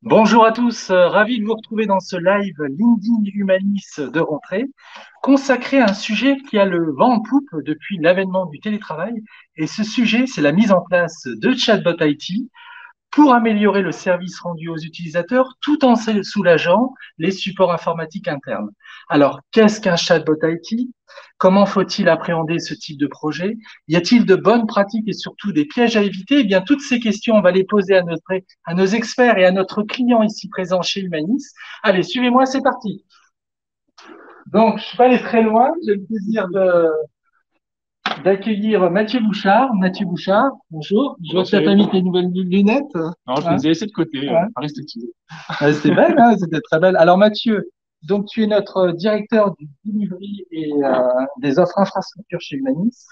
Bonjour à tous, ravi de vous retrouver dans ce live LinkedIn Humanis de rentrée, consacré à un sujet qui a le vent en poupe depuis l'avènement du télétravail. Et ce sujet, c'est la mise en place de chatbot IT pour améliorer le service rendu aux utilisateurs tout en soulageant les supports informatiques internes. Alors, qu'est-ce qu'un chatbot IT? Comment faut-il appréhender ce type de projet? Y a-t-il de bonnes pratiques et surtout des pièges à éviter? Eh bien, toutes ces questions, on va les poser à nos experts et à notre client ici présent chez Humanis. Allez, suivez-moi, c'est parti. Donc, je ne suis pas allé très loin. J'ai le plaisir d'accueillir Mathieu Bouchard. Mathieu Bouchard, bonjour. Je vois que tu as mis tes nouvelles lunettes. Non, je Hein. les ai laissés de côté, Ouais. par esthétique. C'était belle, hein, c'était très belle. Alors Mathieu, donc tu es notre directeur du delivery et des offres infrastructures chez Humanis.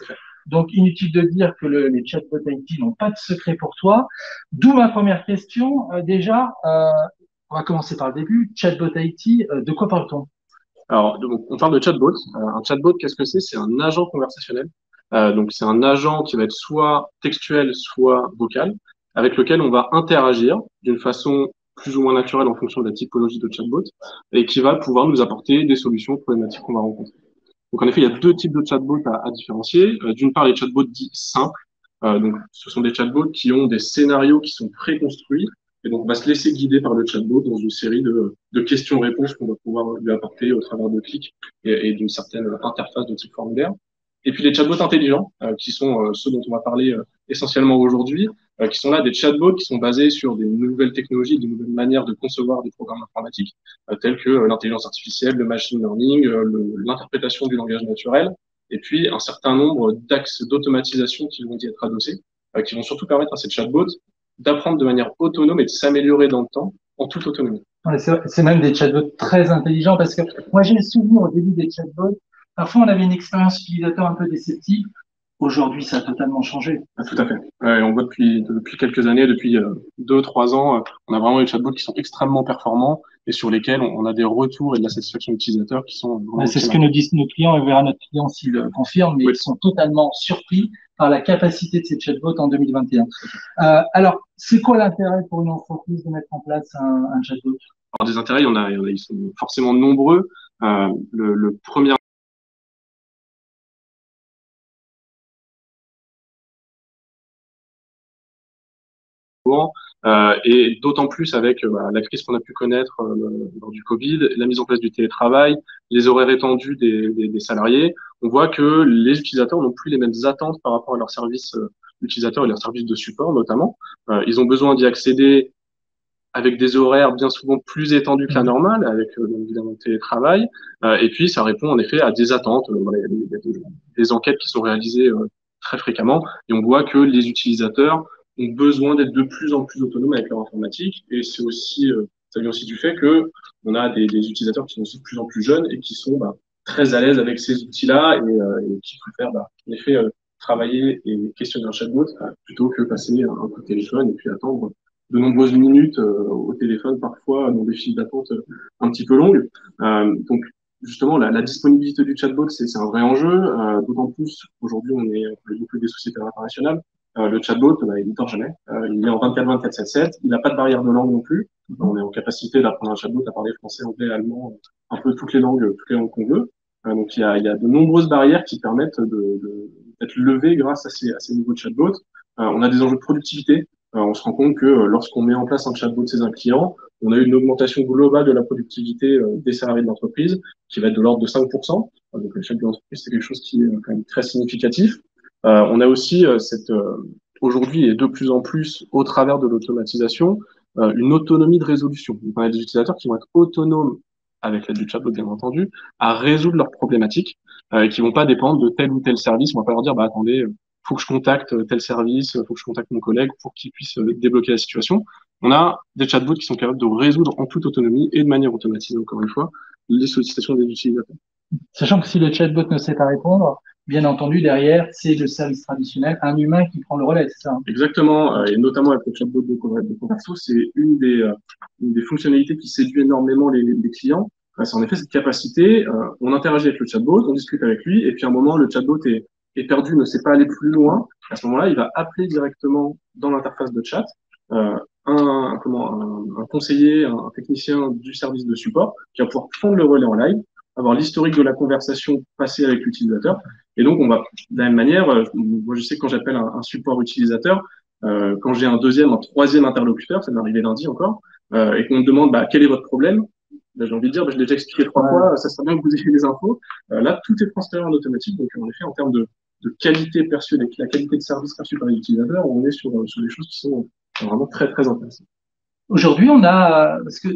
Donc inutile de dire que les chatbots IT n'ont pas de secret pour toi. D'où ma première question. On va commencer par le début. Chatbot IT, de quoi parle-t-on? Alors, donc, on parle de chatbot. Un chatbot, qu'est-ce que c'est? C'est un agent conversationnel. Donc, c'est un agent qui va être soit textuel, soit vocal, avec lequel on va interagir d'une façon plus ou moins naturelle en fonction de la typologie de chatbot, et qui va pouvoir nous apporter des solutions aux problématiques qu'on va rencontrer. Donc, en effet, il y a deux types de chatbots à différencier. D'une part, les chatbots dits simples. Donc, ce sont des chatbots qui ont des scénarios qui sont préconstruits. Et donc, on va se laisser guider par le chatbot dans une série de questions-réponses qu'on va pouvoir lui apporter au travers de clics et d'une certaine interface de type formulaire. Et puis, les chatbots intelligents, qui sont ceux dont on va parler essentiellement aujourd'hui, qui sont là des chatbots qui sont basés sur des nouvelles technologies, des nouvelles manières de concevoir des programmes informatiques tels que l'intelligence artificielle, le machine learning, l'interprétation du langage naturel, et puis un certain nombre d'axes d'automatisation qui vont y être adossés, qui vont surtout permettre à ces chatbots d'apprendre de manière autonome et de s'améliorer dans le temps en toute autonomie. Ouais, c'est même des chatbots très intelligents parce que moi j'ai le souvenir au début des chatbots, parfois on avait une expérience utilisateur un peu déceptive. Aujourd'hui, ça a totalement changé. Ah, tout à fait. On voit depuis quelques années, depuis 2, 3 ans, on a vraiment des chatbots qui sont extrêmement performants et sur lesquels on a des retours et de la satisfaction utilisateur qui sont Ouais, vraiment c'est ce que optimales. nous disent nos clients et on verra notre client s'il le confirme, mais Oui. ils sont totalement surpris par la capacité de ces chatbots en 2021. Alors, c'est quoi l'intérêt pour une entreprise de mettre en place un chatbot? Alors, des intérêts, ils sont forcément nombreux. Le premier et d'autant plus avec la crise qu'on a pu connaître lors du Covid, la mise en place du télétravail, les horaires étendus des salariés, on voit que les utilisateurs n'ont plus les mêmes attentes par rapport à leurs services utilisateurs et leurs services de support notamment. Ils ont besoin d'y accéder avec des horaires bien souvent plus étendus que la Mhm. normale, avec bien évidemment le télétravail. Et puis, ça répond en effet à des attentes. Voilà, il y a des enquêtes qui sont réalisées très fréquemment et on voit que les utilisateurs ont besoin d'être de plus en plus autonomes avec leur informatique. Et c'est aussi, ça vient aussi du fait que on a des utilisateurs qui sont aussi de plus en plus jeunes et qui sont très à l'aise avec ces outils-là et qui préfèrent en effet travailler et questionner un chatbot plutôt que passer un coup de téléphone et puis attendre de nombreuses minutes au téléphone, parfois dans des files d'attente un petit peu longues. Donc, justement, la disponibilité du chatbot, c'est un vrai enjeu. D'autant plus, aujourd'hui, on est beaucoup des sociétés internationales. Le chatbot, il ne dort jamais. Il est en 24/24, 7/7. Il n'a pas de barrière de langue non plus. On est en capacité d'apprendre un chatbot à parler français, anglais, allemand, un peu toutes les langues qu'on veut. Donc, il y a de nombreuses barrières qui permettent d'être levées grâce à ces nouveaux chatbots. On a des enjeux de productivité. On se rend compte que lorsqu'on met en place un chatbot chez un client, on a eu une augmentation globale de la productivité des salariés de l'entreprise qui va être de l'ordre de 5%. Donc, l'échelle de l'entreprise, c'est quelque chose qui est quand même très significatif. On a aussi aujourd'hui et de plus en plus au travers de l'automatisation, une autonomie de résolution. Donc, on a des utilisateurs qui vont être autonomes avec l'aide du chatbot, bien entendu, à résoudre leurs problématiques et qui vont pas dépendre de tel ou tel service. On va pas leur dire, attendez, faut que je contacte tel service, faut que je contacte mon collègue pour qu'il puisse débloquer la situation. On a des chatbots qui sont capables de résoudre en toute autonomie et de manière automatisée, encore une fois, les sollicitations des utilisateurs. Sachant que si le chatbot ne sait pas répondre, bien entendu, derrière, c'est le service traditionnel, un humain qui prend le relais, c'est ça, hein? Exactement, et notamment avec le chatbot de Converso, c'est une des fonctionnalités qui séduit énormément les clients. C'est en effet cette capacité, on interagit avec le chatbot, on discute avec lui, et puis à un moment, le chatbot est perdu, ne sait pas aller plus loin. À ce moment-là, il va appeler directement dans l'interface de chat, un conseiller, un technicien du service de support qui va pouvoir prendre le relais en live, avoir l'historique de la conversation passée avec l'utilisateur. Et donc, on va, de la même manière, moi, je sais que quand j'appelle un support utilisateur, quand j'ai un deuxième, un troisième interlocuteur, ça m'est arrivé lundi encore, et qu'on me demande quel est votre problème, ben, j'ai envie de dire, je l'ai déjà expliqué 3 fois, ça serait bien que vous ayez les infos. Là, tout est transféré en automatique. Donc, en effet, en termes de qualité perçue, la qualité de service perçu par l'utilisateur, on est sur des choses qui sont vraiment très, très intéressantes. Aujourd'hui, on a, parce que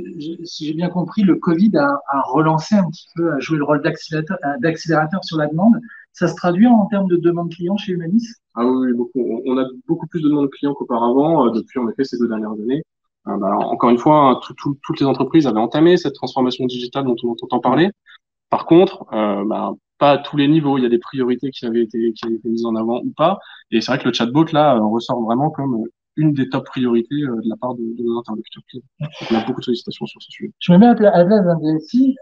si j'ai bien compris, le Covid a relancé un petit peu, a joué le rôle d'accélérateur sur la demande. Ça se traduit en termes de demande client chez Humanis? Ah oui, beaucoup. On a beaucoup plus de demandes clients qu'auparavant, depuis en effet ces 2 dernières années. Encore une fois, hein, toutes les entreprises avaient entamé cette transformation digitale dont on entend parler. Par contre, pas à tous les niveaux. Il y a des priorités qui avaient été mises en avant ou pas. Et c'est vrai que le chatbot là ressort vraiment comme une des top priorités de la part de nos interlocuteurs clients. Donc, on a beaucoup de sollicitations sur ce sujet. Je me mets à la place d'un DSI.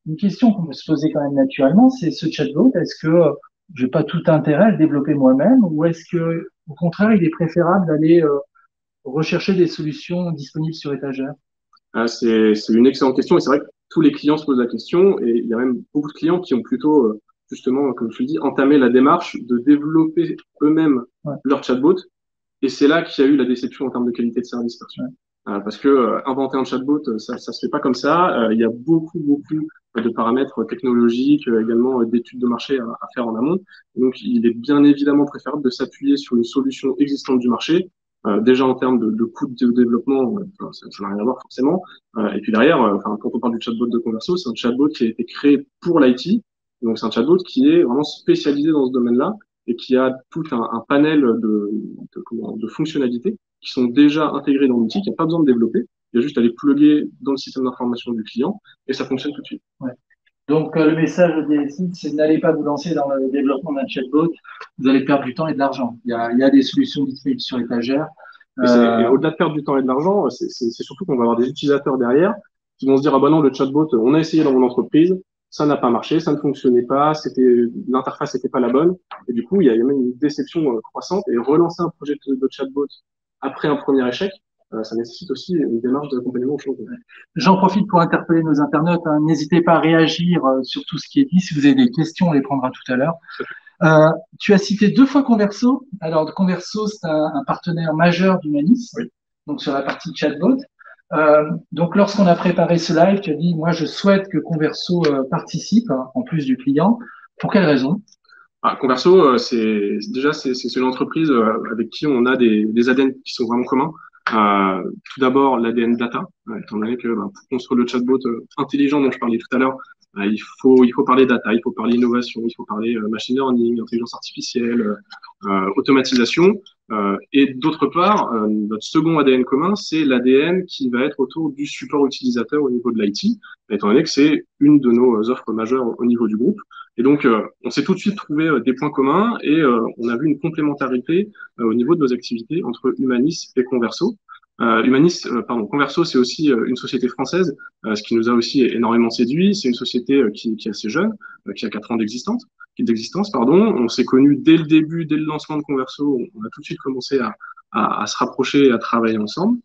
Une question qu'on peut se poser quand même naturellement, c'est ce chatbot, est-ce que j'ai pas tout intérêt à le développer moi-même ou est-ce que, au contraire, il est préférable d'aller rechercher des solutions disponibles sur étagère? C'est une excellente question et c'est vrai que tous les clients se posent la question et il y a même beaucoup de clients qui ont plutôt, justement, comme je le dis, entamé la démarche de développer eux-mêmes Ouais. leur chatbot et c'est là qu'il y a eu la déception en termes de qualité de service perçu. Ouais. Parce que inventer un chatbot, ça se fait pas comme ça. Il y a beaucoup de paramètres technologiques, également d'études de marché à faire en amont. Donc, il est bien évidemment préférable de s'appuyer sur une solution existante du marché. Déjà en termes de coût de développement, ça n'a rien à voir forcément. Et puis derrière, quand on parle du chatbot de Converso, c'est un chatbot qui a été créé pour l'IT. Donc, c'est un chatbot qui est vraiment spécialisé dans ce domaine-là et qui a tout un panel de fonctionnalités qui sont déjà intégrés dans l'outil, qu'il n'y a pas besoin de développer. Il y a juste à les plugger dans le système d'information du client et ça fonctionne tout de suite. Ouais. Donc, le message au DSI, c'est n'allez pas vous lancer dans le développement d'un chatbot, vous allez perdre du temps et de l'argent. Il y a des solutions disponibles sur l'étagère. Et au-delà de perdre du temps et de l'argent, c'est surtout qu'on va avoir des utilisateurs derrière qui vont se dire, ah bah non, le chatbot, on a essayé dans mon entreprise, ça n'a pas marché, ça ne fonctionnait pas, l'interface n'était pas la bonne. Et du coup, il y a même une déception croissante et relancer un projet de chatbot après un premier échec, ça nécessite aussi une démarche d'accompagnement au changement. J'en profite pour interpeller nos internautes, hein. N'hésitez pas à réagir sur tout ce qui est dit. Si vous avez des questions, on les prendra tout à l'heure. Tu as cité 2 fois Converso. Alors, Converso, c'est un partenaire majeur d'Humanis, Oui. donc sur la partie chatbot. Donc, lorsqu'on a préparé ce live, tu as dit, moi, je souhaite que Converso participe, hein, en plus du client. Pour quelle raison? Converso, c'est une entreprise avec qui on a des ADN qui sont vraiment communs. Tout d'abord, l'ADN data, étant donné que pour construire le chatbot intelligent dont je parlais tout à l'heure, il faut parler data, il faut parler innovation, il faut parler machine learning, intelligence artificielle, automatisation. Et d'autre part, notre second ADN commun, c'est l'ADN qui va être autour du support utilisateur au niveau de l'IT, étant donné que c'est une de nos offres majeures au niveau du groupe. Et donc, on s'est tout de suite trouvé des points communs et on a vu une complémentarité au niveau de nos activités entre Humanis et Converso. Converso, c'est aussi une société française, ce qui nous a aussi énormément séduit. C'est une société qui est assez jeune, qui a 4 ans d'existence, pardon. On s'est connus dès le début, dès le lancement de Converso. On a tout de suite commencé à se rapprocher et à travailler ensemble.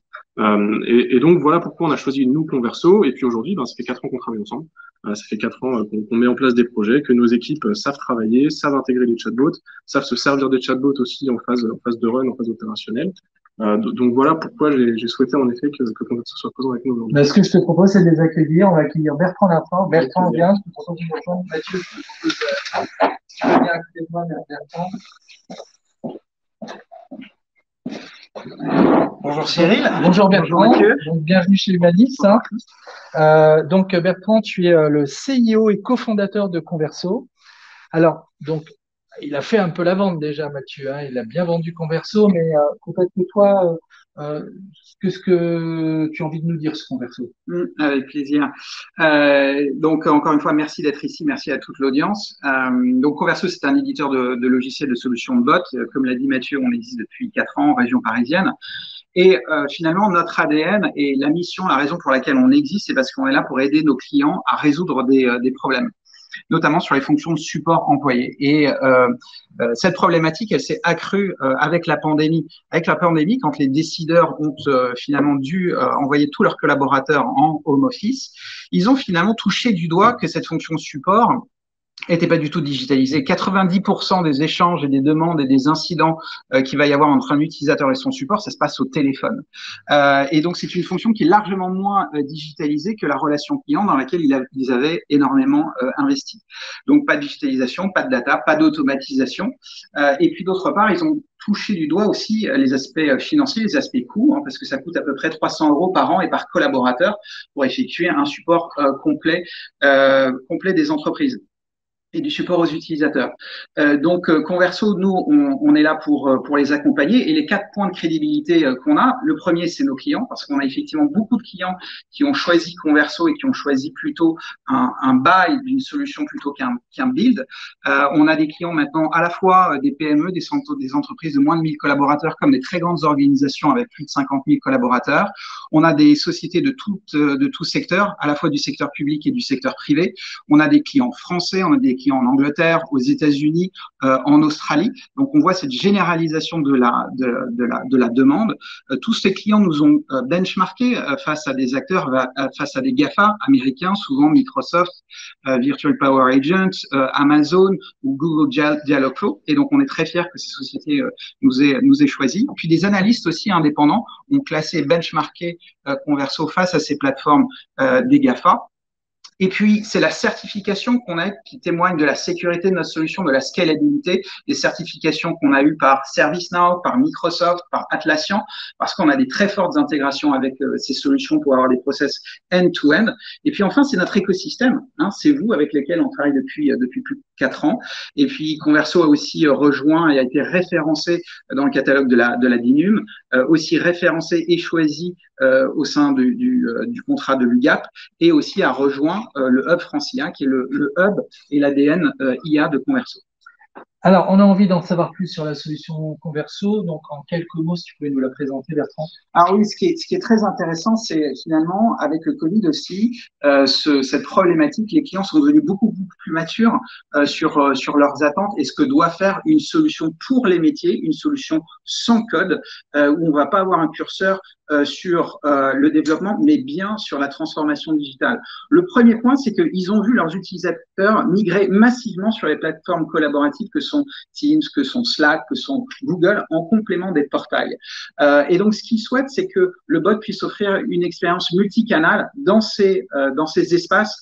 Et donc, voilà pourquoi on a choisi nous Converso. Et puis aujourd'hui, ça fait 4 ans qu'on travaille ensemble. Ça fait 4 ans qu'on met en place des projets, que nos équipes savent travailler, savent intégrer les chatbots, savent se servir des chatbots aussi en phase de run, en phase opérationnelle. Donc voilà pourquoi j'ai souhaité en effet que Converso soit présent avec nous aujourd'hui. Ce que je te propose, c'est de les accueillir. On va accueillir Bertrand Lafont. Bertrand, viens, je te propose une rejoindre. Mathieu, je te propose, si tu veux bien à côté de moi, Bertrand. Bonjour Cyril. Bonjour Bertrand. Bonjour Mathieu. Donc, bienvenue chez Humanis. Donc Bertrand, tu es le CIO et cofondateur de Converso. Alors, donc, il a fait un peu la vente déjà, Mathieu, hein. Il a bien vendu Converso, mais peut-être que toi, qu'est-ce que tu as envie de nous dire sur Converso? Avec plaisir. Donc, encore une fois, merci d'être ici. Merci à toute l'audience. Donc, Converso, c'est un éditeur de logiciels de solutions de bot. Comme l'a dit Mathieu, on existe depuis 4 ans en région parisienne. Et finalement, notre ADN et la mission, la raison pour laquelle on existe, c'est parce qu'on est là pour aider nos clients à résoudre des problèmes. notamment sur les fonctions de support employé. Et cette problématique, elle s'est accrue avec la pandémie. Avec la pandémie, quand les décideurs ont finalement dû envoyer tous leurs collaborateurs en home office, ils ont finalement touché du doigt que cette fonction support n'était pas du tout digitalisée. 90% des échanges et des demandes et des incidents qu'il va y avoir entre un utilisateur et son support, ça se passe au téléphone. Et donc, c'est une fonction qui est largement moins digitalisée que la relation client dans laquelle ils avaient énormément investi. Donc, pas de digitalisation, pas de data, pas d'automatisation. Et puis, d'autre part, ils ont touché du doigt aussi les aspects financiers, les aspects coûts, parce que ça coûte à peu près 300 € par an et par collaborateur pour effectuer un support complet des entreprises et du support aux utilisateurs. Donc, Converso, nous, on est là pour les accompagner. Et les 4 points de crédibilité qu'on a, le premier, c'est nos clients, parce qu'on a effectivement beaucoup de clients qui ont choisi Converso et qui ont choisi plutôt un buy d'une solution plutôt qu'un build. On a des clients maintenant à la fois des PME, des entreprises de moins de 1000 collaborateurs, comme des très grandes organisations avec plus de 50 000 collaborateurs. On a des sociétés de tout secteur, à la fois du secteur public et du secteur privé. On a des clients français, on a des clients en Angleterre, aux États-Unis, en Australie. Donc, on voit cette généralisation de la demande. Tous ces clients nous ont benchmarké face à des acteurs, face à des GAFA américains, souvent Microsoft, Virtual Power Agent, Amazon ou Google Dialogflow. Et donc, on est très fiers que ces sociétés nous aient choisis. Puis, des analystes aussi indépendants ont classé, benchmarké Converso face à ces plateformes des GAFA. Et puis, c'est la certification qu'on a qui témoigne de la sécurité de notre solution, de la scalabilité, des certifications qu'on a eues par ServiceNow, par Microsoft, par Atlassian, parce qu'on a des très fortes intégrations avec ces solutions pour avoir des process end-to-end. Et puis enfin, c'est notre écosystème, c'est vous avec lesquels on travaille depuis plus de 4 ans. Et puis, Converso a aussi rejoint et a été référencé dans le catalogue de la DINUM, aussi référencé et choisi au sein du contrat de l'UGAP, et aussi a rejoint le hub Francia, qui est le hub et l'ADN IA de Converso. Alors, on a envie d'en savoir plus sur la solution Converso. Donc, en quelques mots, si tu pouvais nous la présenter, Bertrand. Alors oui, ce qui est très intéressant, c'est finalement, avec le Covid aussi, cette problématique, les clients sont devenus beaucoup plus matures sur leurs attentes et ce que doit faire une solution pour les métiers, une solution sans code, où on va pas avoir un curseur sur le développement, mais bien sur la transformation digitale. Le premier point, c'est qu'ils ont vu leurs utilisateurs migrer massivement sur les plateformes collaboratives que sont Teams, que sont Slack, que sont Google, en complément des portails. Et donc, ce qu'ils souhaitent, c'est que le bot puisse offrir une expérience multicanale dans ces espaces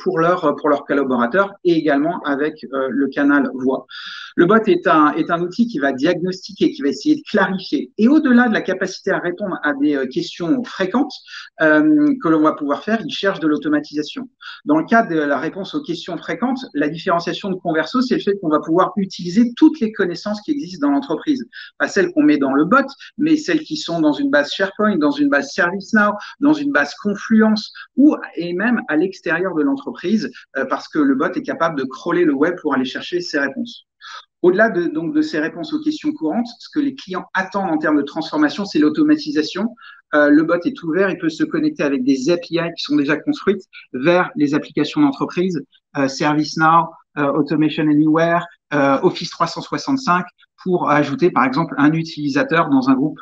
pour leurs collaborateurs et également avec le canal voix. Le bot est un outil qui va diagnostiquer, qui va essayer de clarifier. Et au-delà de la capacité à répondre à des questions fréquentes que l'on va pouvoir faire, il cherche de l'automatisation. Dans le cas de la réponse aux questions fréquentes, la différenciation de Converso, c'est le fait qu'on va pouvoir utiliser toutes les connaissances qui existent dans l'entreprise. Pas celles qu'on met dans le bot, mais celles qui sont dans une base SharePoint, dans une base ServiceNow, dans une base Confluence et même à l'extérieur de l'entreprise, parce que le bot est capable de crawler le web pour aller chercher ces réponses. Au-delà de ces réponses aux questions courantes, ce que les clients attendent en termes de transformation, c'est l'automatisation. Le bot est ouvert, il peut se connecter avec des API qui sont déjà construites vers les applications d'entreprise, ServiceNow, Automation Anywhere, Office 365, pour ajouter par exemple un utilisateur dans un groupe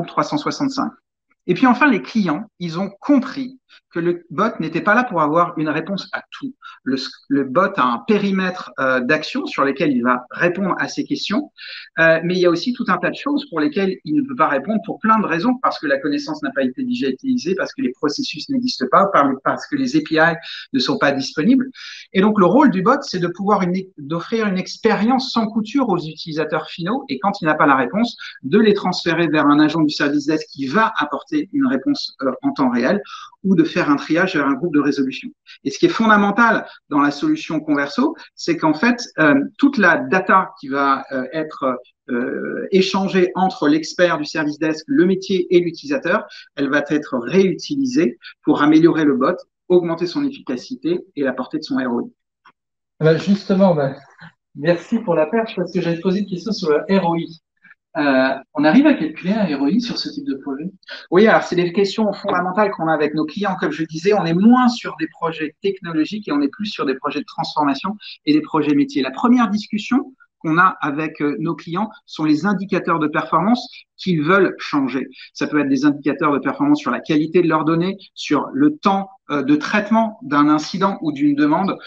365. Et puis enfin, les clients, ils ont compris que le bot n'était pas là pour avoir une réponse à tout. Le bot a un périmètre d'action sur lesquels il va répondre à ces questions, mais il y a aussi tout un tas de choses pour lesquelles il ne peut pas répondre pour plein de raisons, parce que la connaissance n'a pas été digitalisée, parce que les processus n'existent pas, parce que les API ne sont pas disponibles. Et donc, le rôle du bot, c'est de pouvoir d'offrir une expérience sans couture aux utilisateurs finaux, et quand il n'a pas la réponse, de les transférer vers un agent du service desk qui va apporter une réponse en temps réel, ou de faire un triage vers un groupe de résolution. Et ce qui est fondamental dans la solution Converso, c'est qu'en fait, toute la data qui va être échangée entre l'expert du service desk, le métier et l'utilisateur, elle va être réutilisée pour améliorer le bot, augmenter son efficacité et la portée de son ROI. Justement, merci pour la perche, parce que j'avais posé une question sur le ROI. On arrive à calculer un ROI sur ce type de projet? Oui, alors c'est des questions fondamentales qu'on a avec nos clients. Comme je disais, on est moins sur des projets technologiques et on est plus sur des projets de transformation et des projets métiers. La première discussion qu'on a avec nos clients sont les indicateurs de performance qu'ils veulent changer. Ça peut être des indicateurs de performance sur la qualité de leurs données, sur le temps de traitement d'un incident ou d'une demande,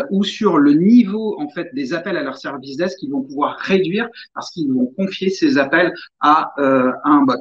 ou sur le niveau en fait des appels à leur service desk qu'ils vont pouvoir réduire parce qu'ils vont confier ces appels à un bot.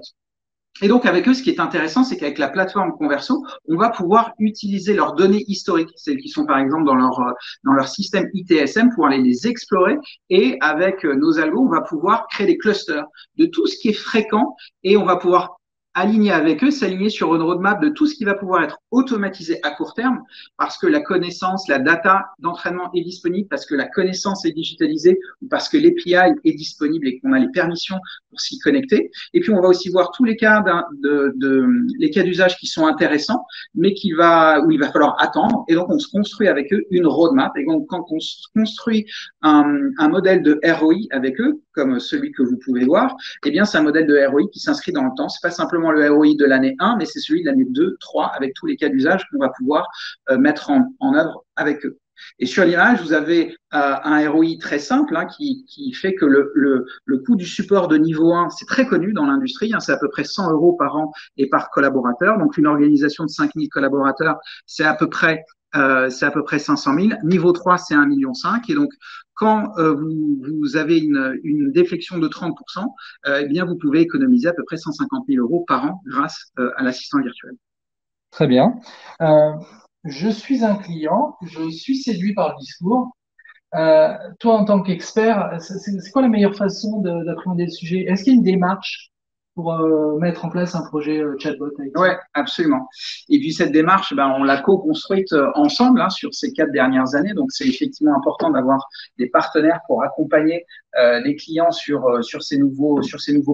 Et donc, avec eux, ce qui est intéressant, c'est qu'avec la plateforme Converso, on va pouvoir utiliser leurs données historiques, celles qui sont par exemple dans leur système ITSM, pour aller les explorer. Et avec nos algos, on va pouvoir créer des clusters de tout ce qui est fréquent et on va pouvoir aligner avec eux, s'aligner sur une roadmap de tout ce qui va pouvoir être automatisé à court terme, parce que la connaissance, la data d'entraînement est disponible, parce que la connaissance est digitalisée, ou parce que l'API est disponible et qu'on a les permissions pour s'y connecter. Et puis, on va aussi voir tous les cas les cas d'usage qui sont intéressants, mais où il va falloir attendre. Et donc, on se construit avec eux une roadmap. Et donc, quand on se construit un modèle de ROI avec eux, comme celui que vous pouvez voir, eh bien, c'est un modèle de ROI qui s'inscrit dans le temps. C'est pas simplement le ROI de l'année 1, mais c'est celui de l'année 2, 3, avec tous les cas d'usage qu'on va pouvoir mettre en œuvre avec eux. Et sur l'image, vous avez un ROI très simple qui fait que le coût du support de niveau 1, c'est très connu dans l'industrie, c'est à peu près 100 euros par an et par collaborateur. Donc, une organisation de 5000 collaborateurs, c'est à peu près 500 000. Niveau 3, c'est 1,5 million. Et donc, quand vous avez une déflexion de 30%, eh bien, vous pouvez économiser à peu près 150 000 euros par an grâce à l'assistant virtuel. Très bien. Je suis un client, je suis séduit par le discours. Toi, en tant qu'expert, c'est quoi la meilleure façon d'appréhender le sujet? Est-ce qu'il y a une démarche pour mettre en place un projet chatbot IT? Ouais, absolument. Et puis cette démarche, on l'a co-construite ensemble sur ces 4 dernières années. Donc c'est effectivement important d'avoir des partenaires pour accompagner les clients sur ces nouveaux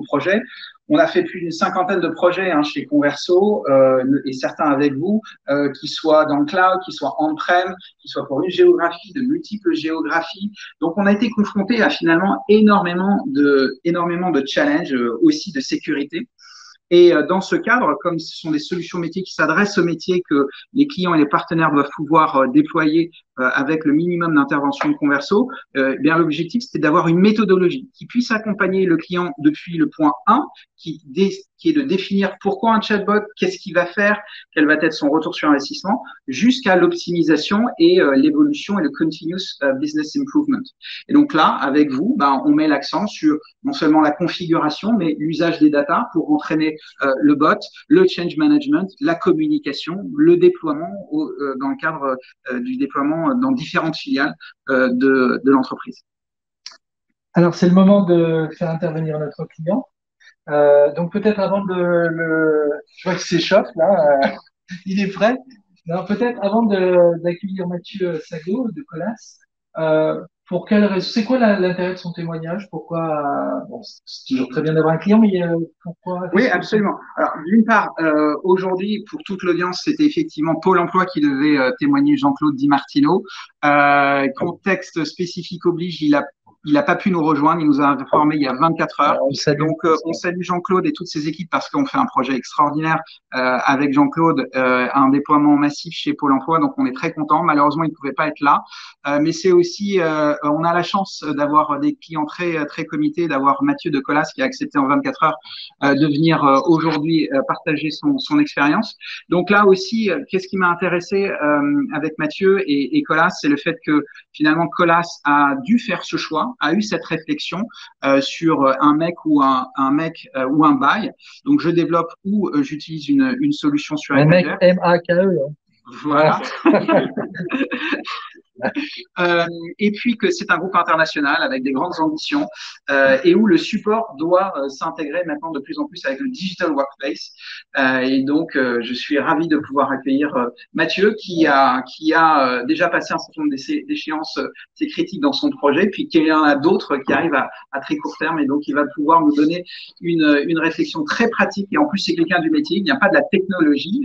projets. On a fait plus d'une cinquantaine de projets chez Converso et certains avec vous, qui soient dans le cloud, qui soient on-prem, qui soient pour une géographie, de multiples géographies. Donc on a été confronté à finalement énormément de challenges, aussi de sécurité. Et dans ce cadre, comme ce sont des solutions métiers qui s'adressent aux métiers que les clients et les partenaires doivent pouvoir déployer avec le minimum d'intervention de Converso, bien l'objectif c'était d'avoir une méthodologie qui puisse accompagner le client depuis le point 1, qui est de définir pourquoi un chatbot, qu'est-ce qu'il va faire, quel va être son retour sur investissement, jusqu'à l'optimisation et l'évolution et le continuous business improvement. Et donc là, avec vous, on met l'accent sur non seulement la configuration, mais l'usage des data pour entraîner le bot, le change management, la communication, le déploiement dans le cadre du déploiement dans différentes filiales de l'entreprise. Alors, c'est le moment de faire intervenir notre client. Donc, peut-être avant je vois qu'il s'échauffe, là, il est prêt. Alors, peut-être avant d'accueillir Mathieu Sago de Colas, pour quelle raison? C'est quoi l'intérêt de son témoignage? Pourquoi? Bon, c'est toujours très bien d'avoir un client, mais pourquoi? Oui, absolument. Alors, d'une part, aujourd'hui, pour toute l'audience, c'était effectivement Pôle emploi qui devait témoigner, Jean-Claude Di Martino. Contexte spécifique oblige, il a pas pu nous rejoindre. Il nous a informé il y a 24 heures. Donc, on salue Jean-Claude et toutes ses équipes parce qu'on fait un projet extraordinaire avec Jean-Claude, un déploiement massif chez Pôle emploi. Donc, on est très content. Malheureusement, il ne pouvait pas être là. Mais c'est aussi, on a la chance d'avoir des clients très, très comités, d'avoir Mathieu de Colas qui a accepté en 24 heures de venir aujourd'hui partager son expérience. Donc là aussi, qu'est-ce qui m'a intéressé avec Mathieu et Colas, c'est le fait que finalement Colas a dû faire ce choix, a eu cette réflexion sur un mec ou un buy. Donc je développe ou j'utilise une solution sur un mec M-A-K-E. Voilà. Et puis que c'est un groupe international avec des grandes ambitions et où le support doit s'intégrer maintenant de plus en plus avec le digital workplace. Et donc, je suis ravi de pouvoir accueillir Mathieu qui a déjà passé un certain nombre d'échéances critiques dans son projet, puis qu'il y en a d'autres qui arrivent à très court terme. Et donc, il va pouvoir nous donner une réflexion très pratique. Et en plus, c'est quelqu'un du métier, il n'y a pas de la technologie.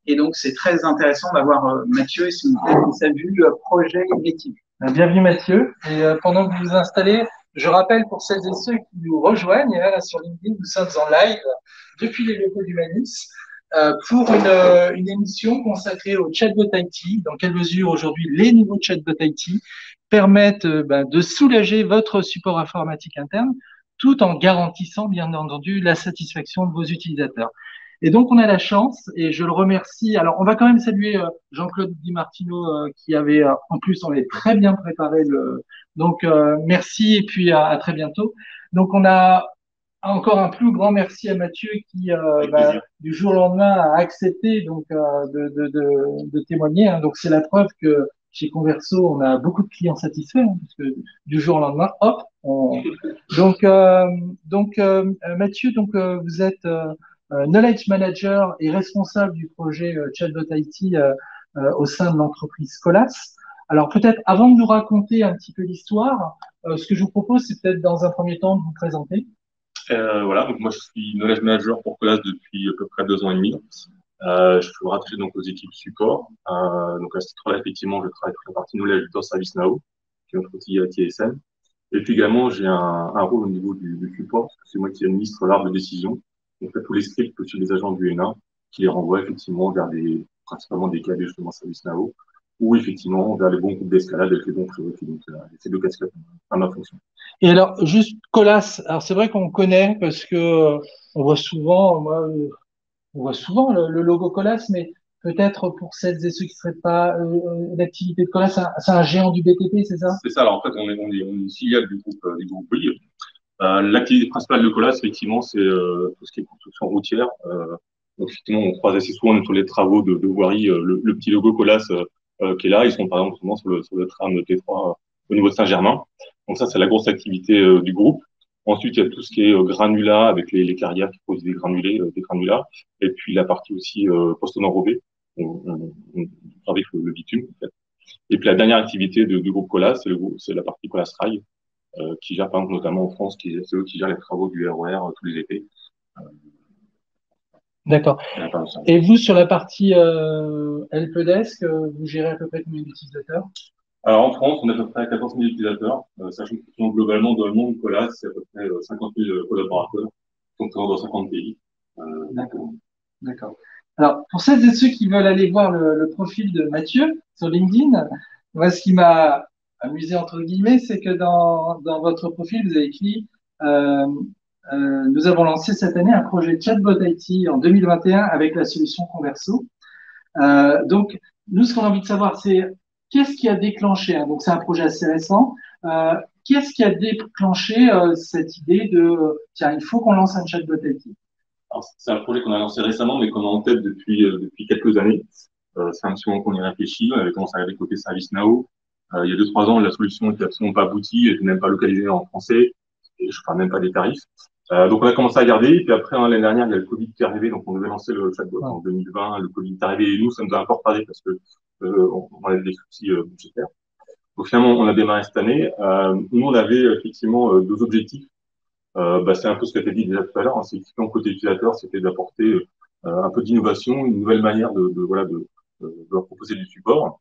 Et donc, c'est très intéressant d'avoir Mathieu et sa vue projet et métier. Bienvenue Mathieu. Et pendant que vous vous installez, Je rappelle pour celles et ceux qui nous rejoignent là, sur LinkedIn, nous sommes en live depuis les locaux d'Humanis pour une émission consacrée au chatbot IT. Dans quelle mesure aujourd'hui les nouveaux chatbots IT permettent de soulager votre support informatique interne tout en garantissant bien entendu la satisfaction de vos utilisateurs. Et donc, on a la chance, et je le remercie. Alors, on va quand même saluer Jean-Claude Di Martino, qui avait, en plus, on avait très bien préparé le. Donc, merci, et puis à très bientôt. Donc, on a encore un plus grand merci à Mathieu qui, du jour au lendemain, a accepté donc de témoigner. Hein. Donc, c'est la preuve que chez Converso, on a beaucoup de clients satisfaits, hein, parce que du jour au lendemain, hop, on. Donc, Mathieu, vous êtes Knowledge Manager et responsable du projet Chatbot IT au sein de l'entreprise Colas. Alors peut-être avant de nous raconter un petit peu l'histoire, ce que je vous propose, c'est peut-être dans un premier temps de vous présenter. Voilà, donc moi je suis knowledge manager pour Colas depuis à peu près 2 ans et demi. Je suis rattaché donc aux équipes support. Donc à ce titre-là, effectivement, je travaille sur la partie knowledge dans ServiceNow, qui est notre outil TSM. Et puis également, j'ai un rôle au niveau du support, parce que c'est moi qui administre l'arbre de décision. Donc tous les scripts sur les agents du N1 qui les renvoient effectivement vers principalement des KB justement ServiceNow, ou effectivement vers les bons groupes d'escalade avec les bons prérequis. Donc ces deux casquettes à ma fonction. Et alors, juste Colas, alors c'est vrai qu'on connaît parce que on voit souvent, on voit souvent le logo Colas, mais peut-être pour celles et ceux qui ne seraient pas d'activité de Colas, c'est un géant du BTP, c'est ça? C'est ça. Alors en fait, on est une filiale du groupe Bouygues. L'activité principale de Colas, effectivement, c'est tout ce qui est construction routière. Donc effectivement, on croise assez souvent sur les travaux de voirie le petit logo Colas qui est là. Ils sont par exemple sur le tram T3 au niveau de Saint-Germain. Donc ça, c'est la grosse activité du groupe. Ensuite, il y a tout ce qui est granulat avec les carrières qui posent des granulés, des granulats. Et puis la partie aussi poste enrobé. On travaille avec le bitume, en fait. Et puis la dernière activité du groupe Colas, c'est la partie Colas Rail, qui gère par exemple notamment en France, c'est eux qui gèrent les travaux du RER tous les étés. D'accord. Et vous, sur la partie helpdesk, vous gérez à peu près combien d'utilisateurs? Alors en France, on a à peu près 14 000 utilisateurs, sachant que globalement dans le monde, Colas, c'est à peu près 50 000 collaborateurs, sont présents dans 50 pays. D'accord. D'accord. Alors, pour celles et ceux qui veulent aller voir le profil de Mathieu sur LinkedIn, moi, ce qui m'a amusé, entre guillemets, c'est que dans votre profil, vous avez écrit nous avons lancé cette année un projet Chatbot IT en 2021 avec la solution Converso. Donc, nous, ce qu'on a envie de savoir, c'est qu'est-ce qui a déclenché, hein, donc c'est un projet assez récent, qu'est-ce qui a déclenché cette idée de, tiens, il faut qu'on lance un Chatbot IT? Alors, c'est un projet qu'on a lancé récemment, mais qu'on a en tête depuis quelques années. C'est un petit moment qu'on y réfléchit. On avait commencé à regarder côté ServiceNow. Il y a 2-3 ans, la solution n'était absolument pas aboutie, elle n'était même pas localisée en français, et je parle même pas des tarifs. Donc on a commencé à regarder, et puis après, l'année dernière, il y a le Covid qui est arrivé, donc on devait lancer le chatbot en 2020. Le Covid est arrivé, et nous, ça nous a encore parlé parce que on avait des soucis budgétaires. Donc finalement, on a démarré cette année. Nous, on avait effectivement 2 objectifs. C'est un peu ce qu'a été dit déjà tout à l'heure. Hein, c'est effectivement côté utilisateur, c'était d'apporter un peu d'innovation, une nouvelle manière de leur proposer du support.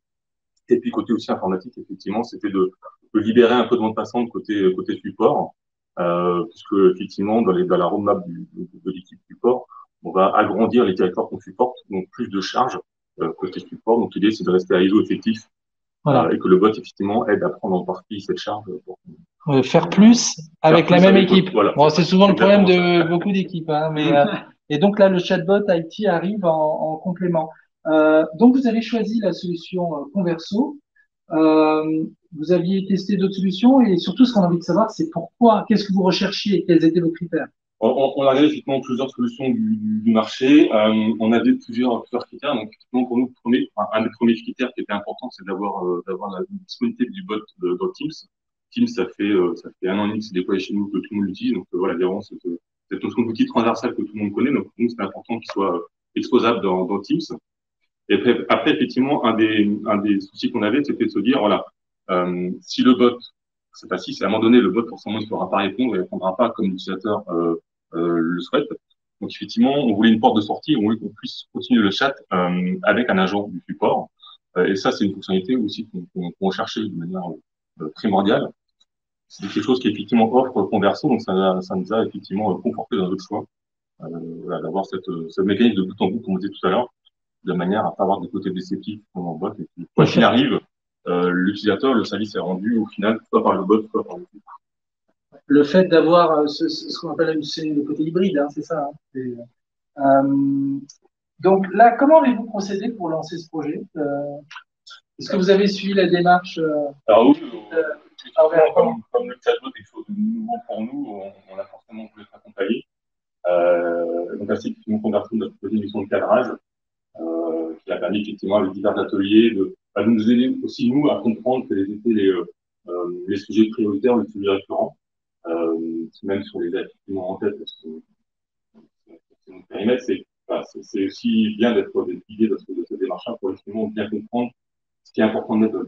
Et puis côté aussi informatique, effectivement, c'était de libérer un peu de bande passante côté support, puisque effectivement dans la roadmap de l'équipe support, on va agrandir les territoires qu'on supporte, donc plus de charges côté support. Donc l'idée c'est de rester à ISO effectif. Voilà. Et que le bot, effectivement, aide à prendre en partie cette charge. Pour faire plus avec la même équipe. Voilà. Bon, c'est souvent le problème de beaucoup d'équipes. Hein, mais, et donc là, le chatbot IT arrive en complément. Donc, vous avez choisi la solution Converso. Vous aviez testé d'autres solutions et surtout, ce qu'on a envie de savoir, c'est pourquoi, qu'est-ce que vous recherchiez et quels étaient vos critères? On a regardé effectivement plusieurs solutions du marché. On avait plusieurs critères. Donc, effectivement, pour nous, un des premiers critères qui était important, c'est d'avoir la disponibilité du bot dans Teams. Teams, ça fait 1 an et demi que c'est déployé chez nous, que tout le monde l'utilise. Donc, voilà, il y a vraiment cette notion d'outil transversal que tout le monde connaît. Donc, pour nous, c'est important qu'il soit exposable dans Teams. Et après, effectivement, un des soucis qu'on avait, c'était de se dire, voilà, si le bot, c'est pas si, c'est à un moment donné, le bot, forcément, il ne pourra pas répondre, il ne répondra pas comme l'utilisateur le souhaite. Donc, effectivement, on voulait une porte de sortie, on voulait qu'on puisse continuer le chat avec un agent du support. Et ça, c'est une fonctionnalité aussi qu'on recherchait de manière primordiale. c'est quelque chose qui effectivement offre Converso, donc ça nous a effectivement conforté dans notre choix, voilà, d'avoir cette mécanique de bout en bout, comme on disait tout à l'heure, de manière à pas avoir de côté déceptif comme en bot. Et puis, quoi qu'il arrive, l'utilisateur, le service est rendu au final, soit par le bot, soit par le site. Le fait d'avoir ce qu'on appelle le côté hybride, hein, c'est ça. Hein, donc là, comment avez-vous procédé pour lancer ce projet? Est-ce que vous avez suivi la démarche Alors oui, comme le chatbot est quelque chose de nouveau pour nous, on a forcément voulu être accompagné. Donc ainsi que Converso notre projet de mission de cadrage, qui a permis effectivement avec divers ateliers de nous aider aussi nous à comprendre quels étaient les sujets prioritaires, les sujets récurrents, même sur les effectivement en tête, parce que c'est notre périmètre, c'est aussi bien d'être guidé de cette démarche-là pour justement bien comprendre ce qui est important de mettre.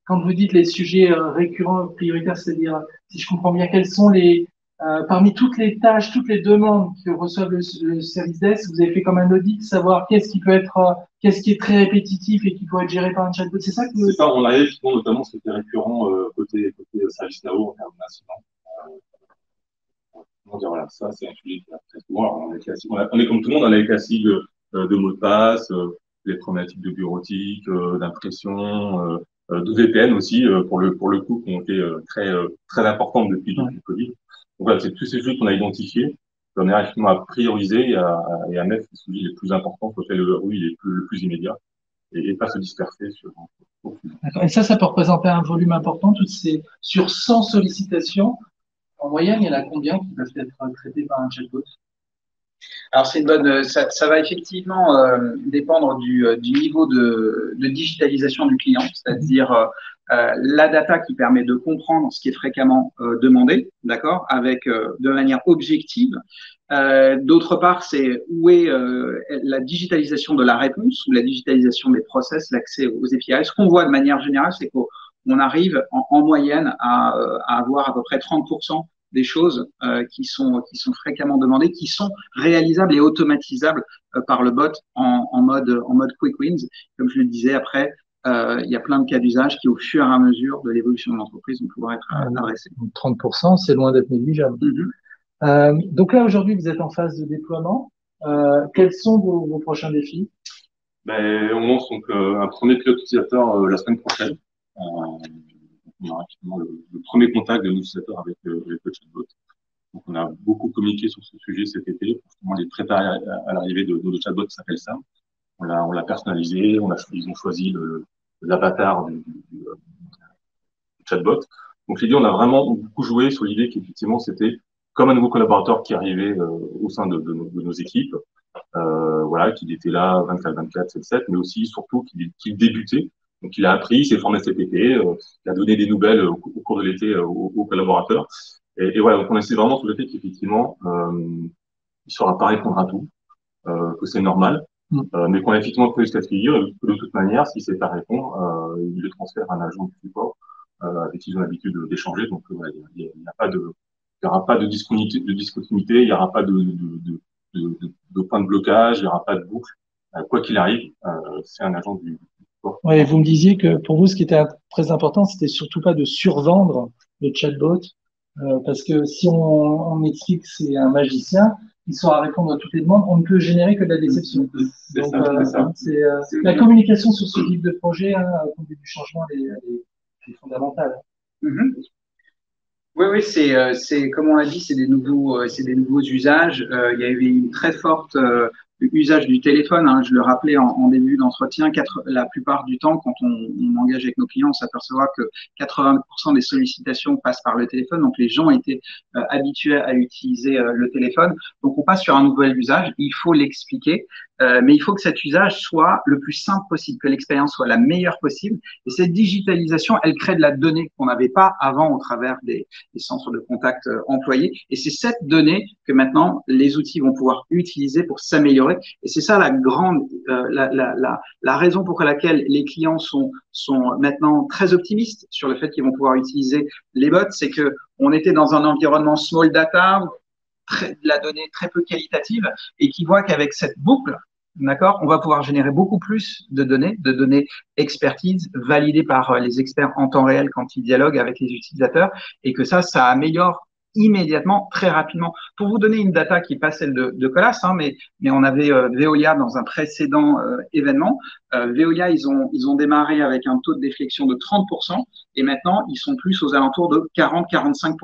Quand vous dites les sujets récurrents, prioritaires, c'est-à-dire, si je comprends bien, quels sont parmi toutes les tâches, toutes les demandes que reçoivent le service desk, vous avez fait comme un audit, savoir qu'est-ce qui est très répétitif et qui peut être géré par un chatbot, c'est ça que C'est ça, on a effectivement notamment ce qui est récurrent côté ServiceNow en termes d'incidents. On va dire, voilà, ça, c'est un sujet qui est très souvent. On est comme tout le monde, on a les classiques de mots de passe, les problématiques de bureautique, d'impression, de VPN aussi, pour le coup, qui ont été très importantes depuis le Covid. Donc voilà, c'est tous ces sujets qu'on a identifiés, qu'on a effectivement à prioriser et à mettre les sujets les plus importants sur lesquels il est le plus immédiat et pas se disperser sur. D'accord. Et ça peut représenter un volume important, sur 100 sollicitations. En moyenne, il y en a combien qui peuvent être traités par un chatbot? Alors c'est une bonne, ça va effectivement dépendre du niveau de digitalisation du client, c'est-à-dire la data qui permet de comprendre ce qui est fréquemment demandé, d'accord, avec de manière objective. D'autre part, c'est où est la digitalisation de la réponse ou la digitalisation des process, l'accès aux API. Ce qu'on voit de manière générale, c'est qu'on arrive en moyenne à avoir à peu près 30% des choses qui sont fréquemment demandées, qui sont réalisables et automatisables par le bot en mode quick wins. Comme je le disais, après, il y a plein de cas d'usage qui, au fur et à mesure de l'évolution de l'entreprise, vont pouvoir être adressés. 30%, c'est loin d'être négligeable. Donc là, aujourd'hui, vous êtes en phase de déploiement. Quels sont vos prochains défis? On lance donc un premier pilote utilisateur la semaine prochaine. On aura effectivement le premier contact de l'utilisateur avec le chatbot. Donc, on a beaucoup communiqué sur ce sujet cet été pour justement les préparer à l'arrivée de notre chatbot qui s'appelle Sam. On l'a personnalisé, ils ont choisi l'avatar du chatbot. Donc, l'idée, on a vraiment beaucoup joué sur l'idée qu'effectivement, c'était comme un nouveau collaborateur qui arrivait au sein de nos équipes, voilà, qu'il était là 24/24, 7/7, mais aussi, surtout, qu'il débutait. Donc, il a appris, il s'est formé cet été, il a donné des nouvelles au cours de l'été aux collaborateurs. Et voilà, donc on essaie vraiment sur le fait qu'effectivement, il ne saura pas répondre à tout, que c'est normal, mais qu'on a effectivement pris ce cas de figure, et que de toute manière, s'il ne sait pas répondre, il le transfère à un agent de support avec qui ils ont l'habitude d'échanger. Donc, voilà, il n'y aura pas de discontinuité, il n'y aura pas de point de blocage, il n'y aura pas de boucle. Quoi qu'il arrive, c'est un agent du support. Oui, vous me disiez que pour vous, ce qui était très important, c'était surtout pas de survendre le chatbot, parce que si on explique que c'est un magicien, il saura répondre à toutes les demandes, on ne peut générer que de la déception. Donc, c'est la communication sur ce type de projet, au conduit du changement, est fondamentale. Oui, c'est comme on l'a dit, c'est des nouveaux usages. Il y a eu une très forte usage du téléphone. Je le rappelais en début d'entretien, la plupart du temps, quand on engage avec nos clients, on s'aperçoit que 80% des sollicitations passent par le téléphone. Donc, les gens étaient habitués à utiliser le téléphone. Donc, on passe sur un nouvel usage. Il faut l'expliquer, mais il faut que cet usage soit le plus simple possible, que l'expérience soit la meilleure possible. Et cette digitalisation, elle crée de la donnée qu'on n'avait pas avant au travers des centres de contact employés. Et c'est cette donnée que maintenant les outils vont pouvoir utiliser pour s'améliorer. Et c'est ça la grande, la raison pour laquelle les clients sont maintenant très optimistes sur le fait qu'ils vont pouvoir utiliser les bots, c'est que on était dans un environnement small data, de la donnée très peu qualitative, et qui voit qu'avec cette boucle D'accord? On va pouvoir générer beaucoup plus de données expertise validées par les experts en temps réel quand ils dialoguent avec les utilisateurs et que ça améliore immédiatement, très rapidement. Pour vous donner une data qui n'est pas celle de Colas, hein, mais on avait Veolia dans un précédent événement. Veolia, ils ont démarré avec un taux de déflexion de 30% et maintenant, ils sont plus aux alentours de 40-45%.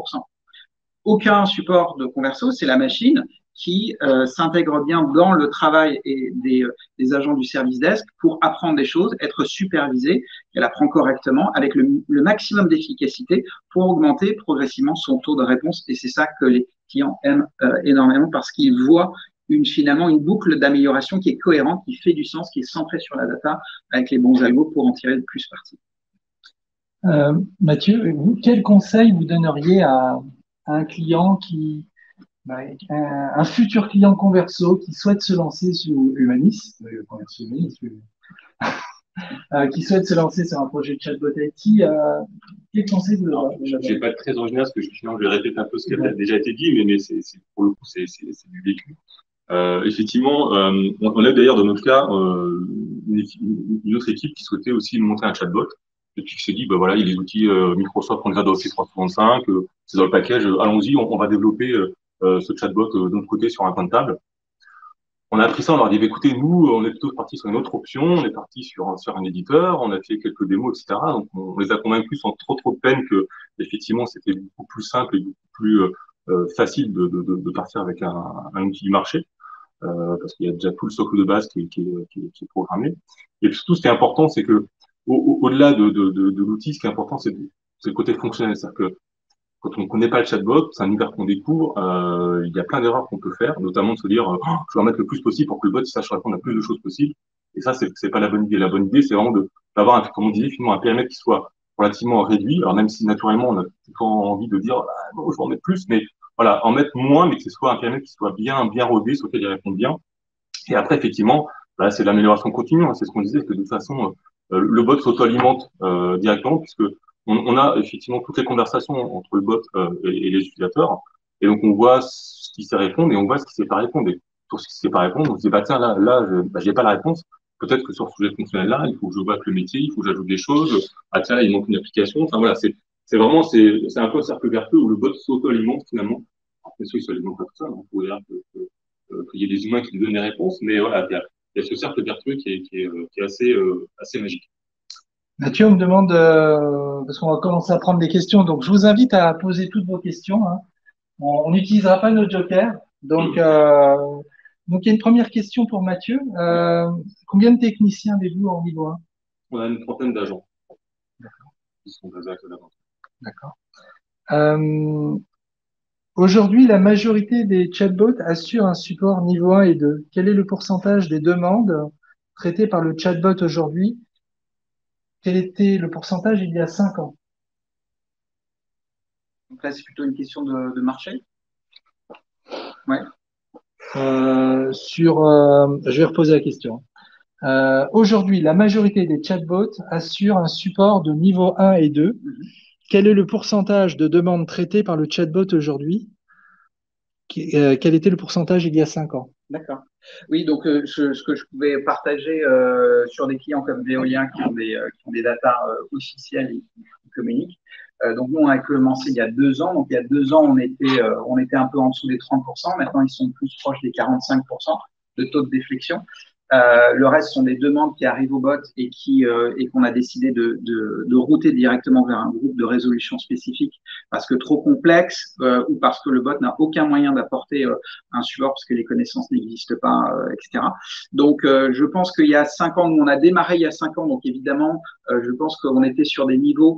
Aucun support de Converso, c'est la machine qui s'intègre bien dans le travail et des agents du service desk pour apprendre des choses, être supervisée, qu'elle apprend correctement avec le maximum d'efficacité pour augmenter progressivement son taux de réponse. Et c'est ça que les clients aiment énormément parce qu'ils voient finalement une boucle d'amélioration qui est cohérente, qui fait du sens, qui est centrée sur la data avec les bons algos pour en tirer le plus parti. Mathieu, vous, quel conseil vous donneriez à un client un futur client Converso qui souhaite se lancer sur Humanis, Converso Humanis, qui souhaite se lancer sur un projet de chatbot IT, quel conseil vous donneriez? Je ne vais pas être très original parce que sinon je vais répéter un peu ce qui a déjà été dit, mais pour le coup, c'est du vécu. Effectivement, on a d'ailleurs dans notre cas une autre équipe qui souhaitait aussi monter un chatbot. Et puis qui s'est dit, bah voilà, il y a les outils Microsoft, on les a dans Office 365, c'est dans le package, allons-y, on va développer ce chatbot de notre côté sur un coin de table. On a appris ça, on leur a dit, bah, écoutez, nous, on est plutôt parti sur une autre option, on est parti sur un éditeur, on a fait quelques démos, etc. Donc on les a convaincus sans trop de peine que effectivement c'était beaucoup plus simple et beaucoup plus facile de partir avec un outil du marché. Parce qu'il y a déjà tout le socle de base qui est programmé. Et puis surtout, ce qui est important, c'est que au-delà de l'outil, ce qui est important, c'est le côté fonctionnel. C'est-à-dire que quand on ne connaît pas le chatbot, c'est un univers qu'on découvre, il y a plein d'erreurs qu'on peut faire, notamment de se dire, je vais en mettre le plus possible pour que le bot sache répondre à plus de choses possibles. Et ça, c'est pas la bonne idée. La bonne idée, c'est vraiment d'avoir, comme on disait, finalement, un périmètre qui soit relativement réduit. Alors même si naturellement, on a toujours envie de dire, non, je vais en mettre plus, mais voilà, en mettre moins, mais que ce soit un périmètre qui soit bien rodé, sur lequel il répond bien. Et après, effectivement, bah, c'est l'amélioration continue. Hein. C'est ce qu'on disait, que de toute façon, le bot s'auto-alimente directement, puisque on a effectivement toutes les conversations entre le bot et les utilisateurs. Et donc, on voit ce qui sait répondre et on voit ce qui sait pas répondre. Et pour ce qui sait pas répondre, on se dit, bah, tiens, là, j'ai pas la réponse. Peut-être que sur ce sujet fonctionnel-là, il faut que je vois le métier, il faut que j'ajoute des choses. Ah, tiens, il manque une application. Enfin, voilà, c'est vraiment, c'est un peu un cercle vertueux où le bot s'auto-alimente finalement. Alors, bien sûr, il s'alimente pas tout seul. Il faut dire qu'il y ait des humains qui lui donnent les réponses. Mais voilà, il y a ce cercle vertueux qui est assez magique. Mathieu, on me demande, parce qu'on va commencer à prendre des questions, donc je vous invite à poser toutes vos questions. Hein. On n'utilisera pas nos jokers. Donc il y a une première question pour Mathieu. Combien de techniciens avez-vous en niveau 1? On a une trentaine d'agents. D'accord. Qui sont basés à Clermont. D'accord. Aujourd'hui, la majorité des chatbots assurent un support niveau 1 et 2. Quel est le pourcentage des demandes traitées par le chatbot aujourd'hui? Quel était le pourcentage il y a 5 ans? Donc là, c'est plutôt une question de marché. Ouais. Je vais reposer la question. Aujourd'hui, la majorité des chatbots assurent un support de niveau 1 et 2. Quel est le pourcentage de demandes traitées par le chatbot aujourd'hui? Quel était le pourcentage il y a 5 ans? D'accord. Oui, donc ce que je pouvais partager sur des clients comme Veolia qui ont des datas officielles et qui communiquent. Donc nous, on a commencé il y a 2 ans. Donc il y a 2 ans, on était un peu en dessous des 30%. Maintenant, ils sont plus proches des 45% de taux de déflexion. Le reste sont des demandes qui arrivent au bot et qu'on a décidé de router directement vers un groupe de résolution spécifique parce que trop complexe ou parce que le bot n'a aucun moyen d'apporter un support parce que les connaissances n'existent pas, etc. Donc, je pense qu'il y a 5 ans, nous on a démarré il y a 5 ans, donc évidemment, je pense qu'on était sur des niveaux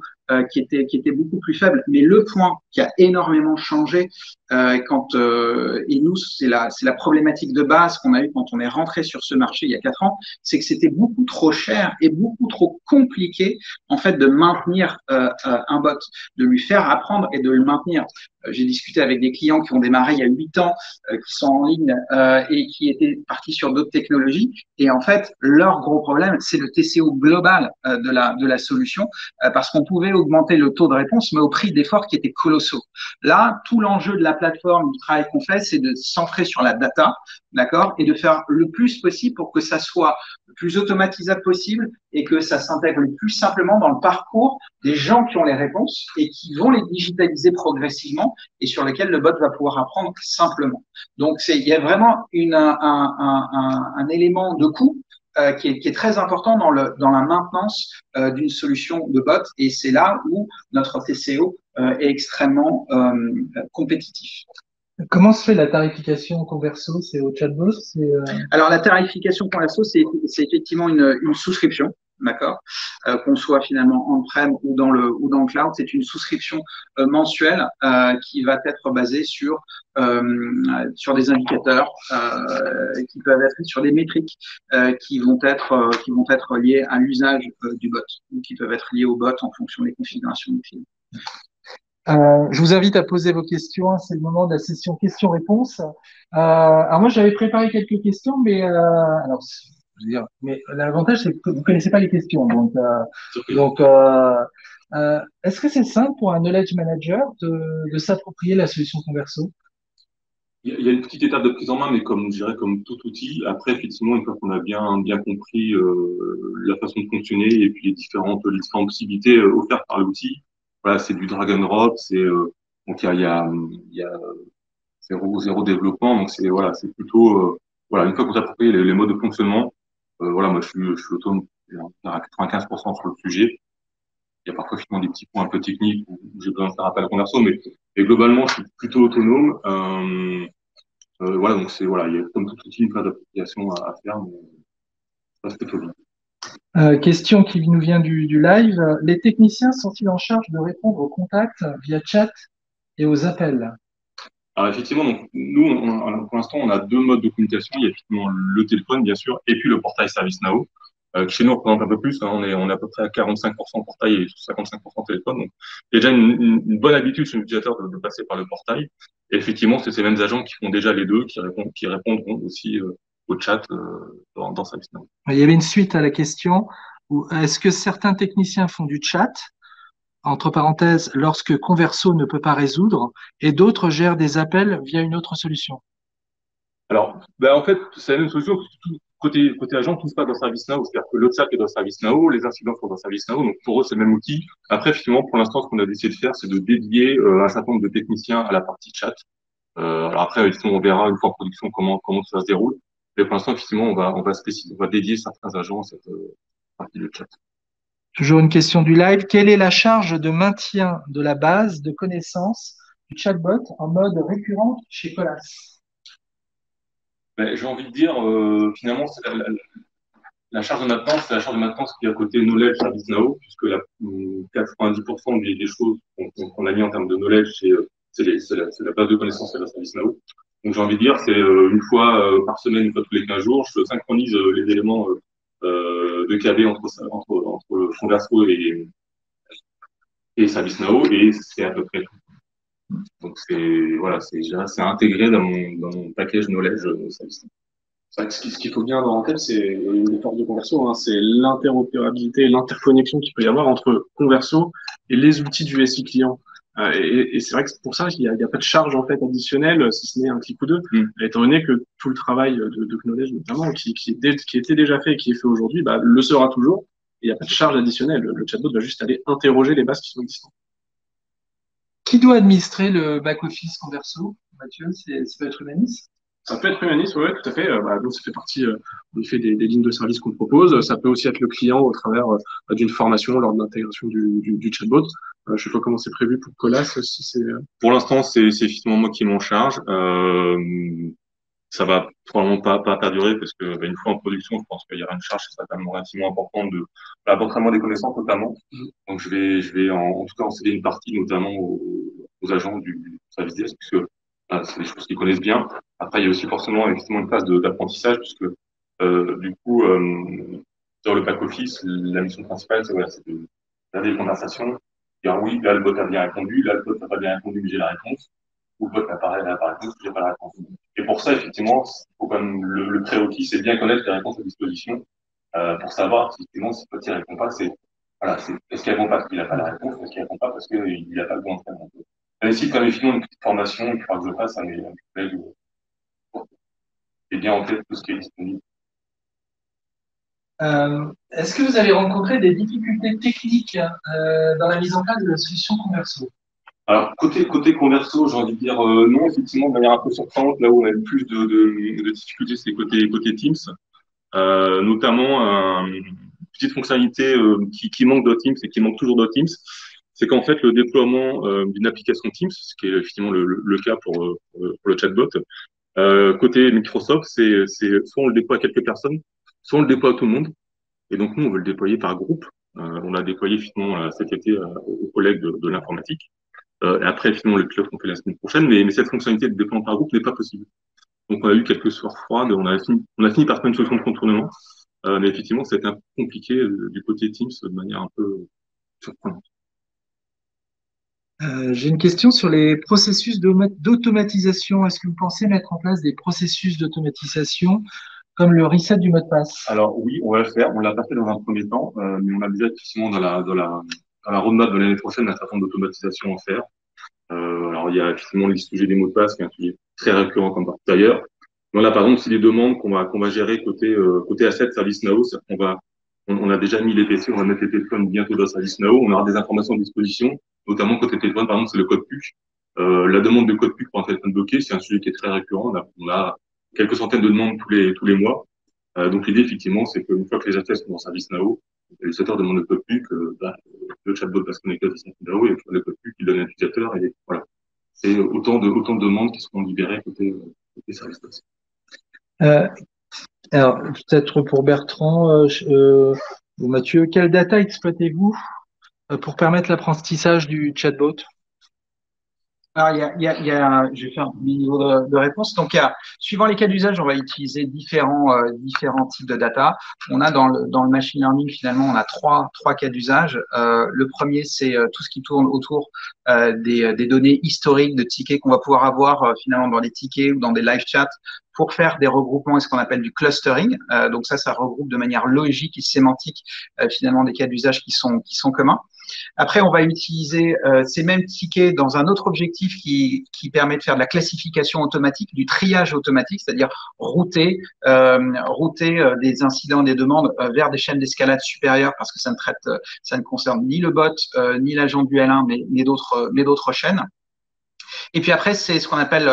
qui étaient beaucoup plus faibles. Mais le point qui a énormément changé et nous, c'est la problématique de base qu'on a eue quand on est rentré sur ce marché il y a 4 ans, c'est que c'était beaucoup trop cher et beaucoup trop compliqué en fait de maintenir un bot, de lui faire apprendre et de le maintenir. J'ai discuté avec des clients qui ont démarré il y a 8 ans, qui sont en ligne et qui étaient partis sur d'autres technologies. Et en fait, leur gros problème, c'est le TCO global de la solution, parce qu'on pouvait augmenter le taux de réponse, mais au prix d'efforts qui étaient colossaux. Là, tout l'enjeu de la plateforme, du travail qu'on fait, c'est de s'ancrer sur la data, d'accord, et de faire le plus possible pour que ça soit le plus automatisable possible et que ça s'intègre le plus simplement dans le parcours des gens qui ont les réponses et qui vont les digitaliser progressivement et sur lesquels le bot va pouvoir apprendre simplement. Donc, il y a vraiment un élément de coût qui est très important dans la maintenance d'une solution de bot, et c'est là où notre TCO est extrêmement compétitif. Comment se fait la tarification Converso? C'est au chatbot? Alors, la tarification Converso, c'est effectivement une souscription, d'accord, qu'on soit finalement on-prem ou dans le cloud. C'est une souscription mensuelle qui va être basée sur des indicateurs qui peuvent être sur des métriques qui vont être liées à l'usage du bot, ou qui peuvent être liées au bot en fonction des configurations du client. Je vous invite à poser vos questions. C'est le moment de la session questions-réponses. Alors moi, j'avais préparé quelques questions, mais alors, je veux dire, mais l'avantage c'est que vous connaissez pas les questions. Donc, est-ce que c'est simple pour un knowledge manager de s'approprier la solution Converso? Il y a une petite étape de prise en main, mais comme je dirais comme tout outil. Après, effectivement, une fois qu'on a bien compris la façon de fonctionner et puis les différentes possibilités offertes par l'outil, voilà, c'est du drag and drop, donc il y a zéro développement, donc c'est plutôt voilà, une fois qu'on s'approprie les modes de fonctionnement, voilà, moi je suis autonome à 95% sur le sujet. Il y a parfois finalement des petits points un peu techniques où j'ai besoin de faire appel à Converso, mais globalement je suis plutôt autonome. Voilà, donc il y a comme tout outil une phase d'application à faire, mais ça se fait plutôt bien. Question qui nous vient du live. Les techniciens sont-ils en charge de répondre aux contacts via chat et aux appels? Alors effectivement, donc nous, pour l'instant, on a deux modes de communication. Il y a effectivement le téléphone, bien sûr, et puis le portail ServiceNow. Chez nous, on représente un peu plus. Hein, on est à peu près à 45% portail et 55% téléphone. Donc, il y a déjà une bonne habitude chez l'utilisateur de passer par le portail. Et effectivement, c'est ces mêmes agents qui font déjà les deux, qui répondront aussi au chat dans ServiceNow. Il y avait une suite à la question. Est-ce que certains techniciens font du chat, entre parenthèses, lorsque Converso ne peut pas résoudre, et d'autres gèrent des appels via une autre solution? Alors, en fait, c'est la même solution. Côté agent, tout se passe dans ServiceNow. C'est-à-dire que le chat est dans ServiceNow, les incidents sont dans ServiceNow. Donc, pour eux, c'est le même outil. Après, effectivement, pour l'instant, ce qu'on a décidé de faire, c'est de dédier un certain nombre de techniciens à la partie chat. Alors après, effectivement, on verra une fois en production comment ça se déroule. Mais pour l'instant, effectivement, on va dédier certains agents à cette partie de chat. Toujours une question du live. Quelle est la charge de maintien de la base de connaissances du chatbot en mode récurrent chez Colas? J'ai envie de dire, finalement, c'est la charge de maintenance, c'est la charge de maintenance qui est à côté knowledge ServiceNow, puisque 90% des choses qu'on a mis en termes de knowledge, c'est la base de connaissances de la ServiceNow. Donc j'ai envie de dire, c'est une fois par semaine, une fois tous les 15 jours, je synchronise les éléments de KB entre Converso et ServiceNow, et c'est à peu près tout. Donc c'est intégré dans mon package knowledge ServiceNow. C'est vrai que ce qu'il faut bien avoir en tête, c'est les forces de Converso, hein, c'est l'interopérabilité et l'interconnexion qu'il peut y avoir entre Converso et les outils du SI client. Et c'est vrai que c'est pour ça qu'il y a pas de charge en fait additionnelle, si ce n'est un clic ou deux, étant donné que tout le travail de Knowledge notamment, qui était déjà fait et qui est fait aujourd'hui, le sera toujours. Il n'y a pas de charge additionnelle. Le chatbot va juste aller interroger les bases qui sont existantes. Qui doit administrer le back-office Converso, Mathieu? Ça peut être Humanis? Ça peut être humaniste, ouais, tout à fait. Donc ça fait partie en effet des lignes de service qu'on propose. Ça peut aussi être le client au travers d'une formation lors de l'intégration du chatbot. Je sais pas comment c'est prévu pour Colas. Si c'est Pour l'instant, c'est effectivement moi qui m'en charge. Ça va probablement pas perdurer parce que une fois en production, je pense qu'il y aura une charge certainement relativement importante d'entraînement des connaissances notamment. Donc je vais en tout cas en céder une partie notamment aux agents du service DS puisque c'est des choses qu'ils connaissent bien. Après, il y a aussi forcément effectivement une phase d'apprentissage puisque du coup dans le back office, la mission principale c'est de faire des conversations dire oui, là, le bot a bien répondu, là, le bot n'a pas bien répondu, mais j'ai la réponse, ou le bot n'a pas réponse, j'ai pas la réponse. Et pour ça, effectivement, faut quand même, le prérequis, c'est bien connaître les réponses à disposition, pour savoir, effectivement, si le bot n'y répond pas, voilà, est-ce qu'il répond pas parce qu'il n'a pas la réponse, est-ce qu'il répond pas parce qu'il n'a pas le bon entraînement. On essaie quand même, effectivement, une petite formation, il faudra que je fasse à mes collègues, et bien en tête tout ce qui est disponible. Est-ce que vous avez rencontré des difficultés techniques dans la mise en place de la solution Converso? Alors, côté converso, j'ai envie de dire non, effectivement, de manière un peu surprenante, là où on a le plus de difficultés, c'est côté Teams, notamment une petite fonctionnalité qui manque dans Teams et qui manque toujours dans Teams, c'est qu'en fait, le déploiement d'une application Teams, ce qui est effectivement le cas pour le chatbot, côté Microsoft, c'est soit on le déploie à quelques personnes, soit on le déploie à tout le monde. Et donc, nous, on veut le déployer par groupe. On l'a déployé finalement cet été aux collègues de l'informatique. Et après, finalement, le pilote qu'on fait la semaine prochaine. Mais cette fonctionnalité de déploiement par groupe n'est pas possible. Donc, on a eu quelques soirs froides. On a fini par trouver une solution de contournement. Mais effectivement, ça a été un peu compliqué du côté Teams de manière un peu surprenante. J'ai une question sur les processus d'automatisation. Est-ce que vous pensez mettre en place des processus d'automatisation comme le reset du mot de passe? Alors oui, on va le faire. On l'a pas fait dans un premier temps, mais on a déjà effectivement dans la roadmap de l'année prochaine un certain nombre d'automatisation à faire. Alors, il y a effectivement le sujet des mots de passe, qui est un sujet très récurrent comme partout ailleurs. Mais là, par exemple, c'est des demandes qu'on va gérer côté asset ServiceNow. On a déjà mis les PC, on va mettre les téléphones bientôt dans ServiceNow. On aura des informations à disposition, notamment côté téléphone, par exemple, c'est le code PUC. La demande de code PUC pour un téléphone bloqué, c'est un sujet qui est très récurrent. On a quelques centaines de demandes tous les mois. Donc, l'idée, effectivement, c'est qu'une fois que les assets sont dans ServiceNow, l'utilisateur demande le code PUC, le chatbot va se connecter à ServiceNow et le code PUC, il donne à l'utilisateur et voilà. C'est autant de demandes qui seront libérées côté service. Euh, alors, peut-être pour Bertrand ou Mathieu, quelle data exploitez-vous pour permettre l'apprentissage du chatbot? Alors, je vais faire un niveau de réponse. Donc, suivant les cas d'usage, on va utiliser différents types de data. On a dans le machine learning, finalement, on a trois cas d'usage. Le premier, c'est tout ce qui tourne autour des données historiques de tickets qu'on va pouvoir avoir finalement dans les tickets ou dans des live chats pour faire des regroupements et ce qu'on appelle du clustering. Donc, ça regroupe de manière logique et sémantique finalement des cas d'usage qui sont communs. Après, on va utiliser ces mêmes tickets dans un autre objectif qui permet de faire de la classification automatique, du triage automatique, c'est-à-dire router des incidents, des demandes vers des chaînes d'escalade supérieures parce que ça ne concerne ni le bot ni l'agent du L1, mais d'autres chaînes. Et puis après, c'est ce qu'on appelle,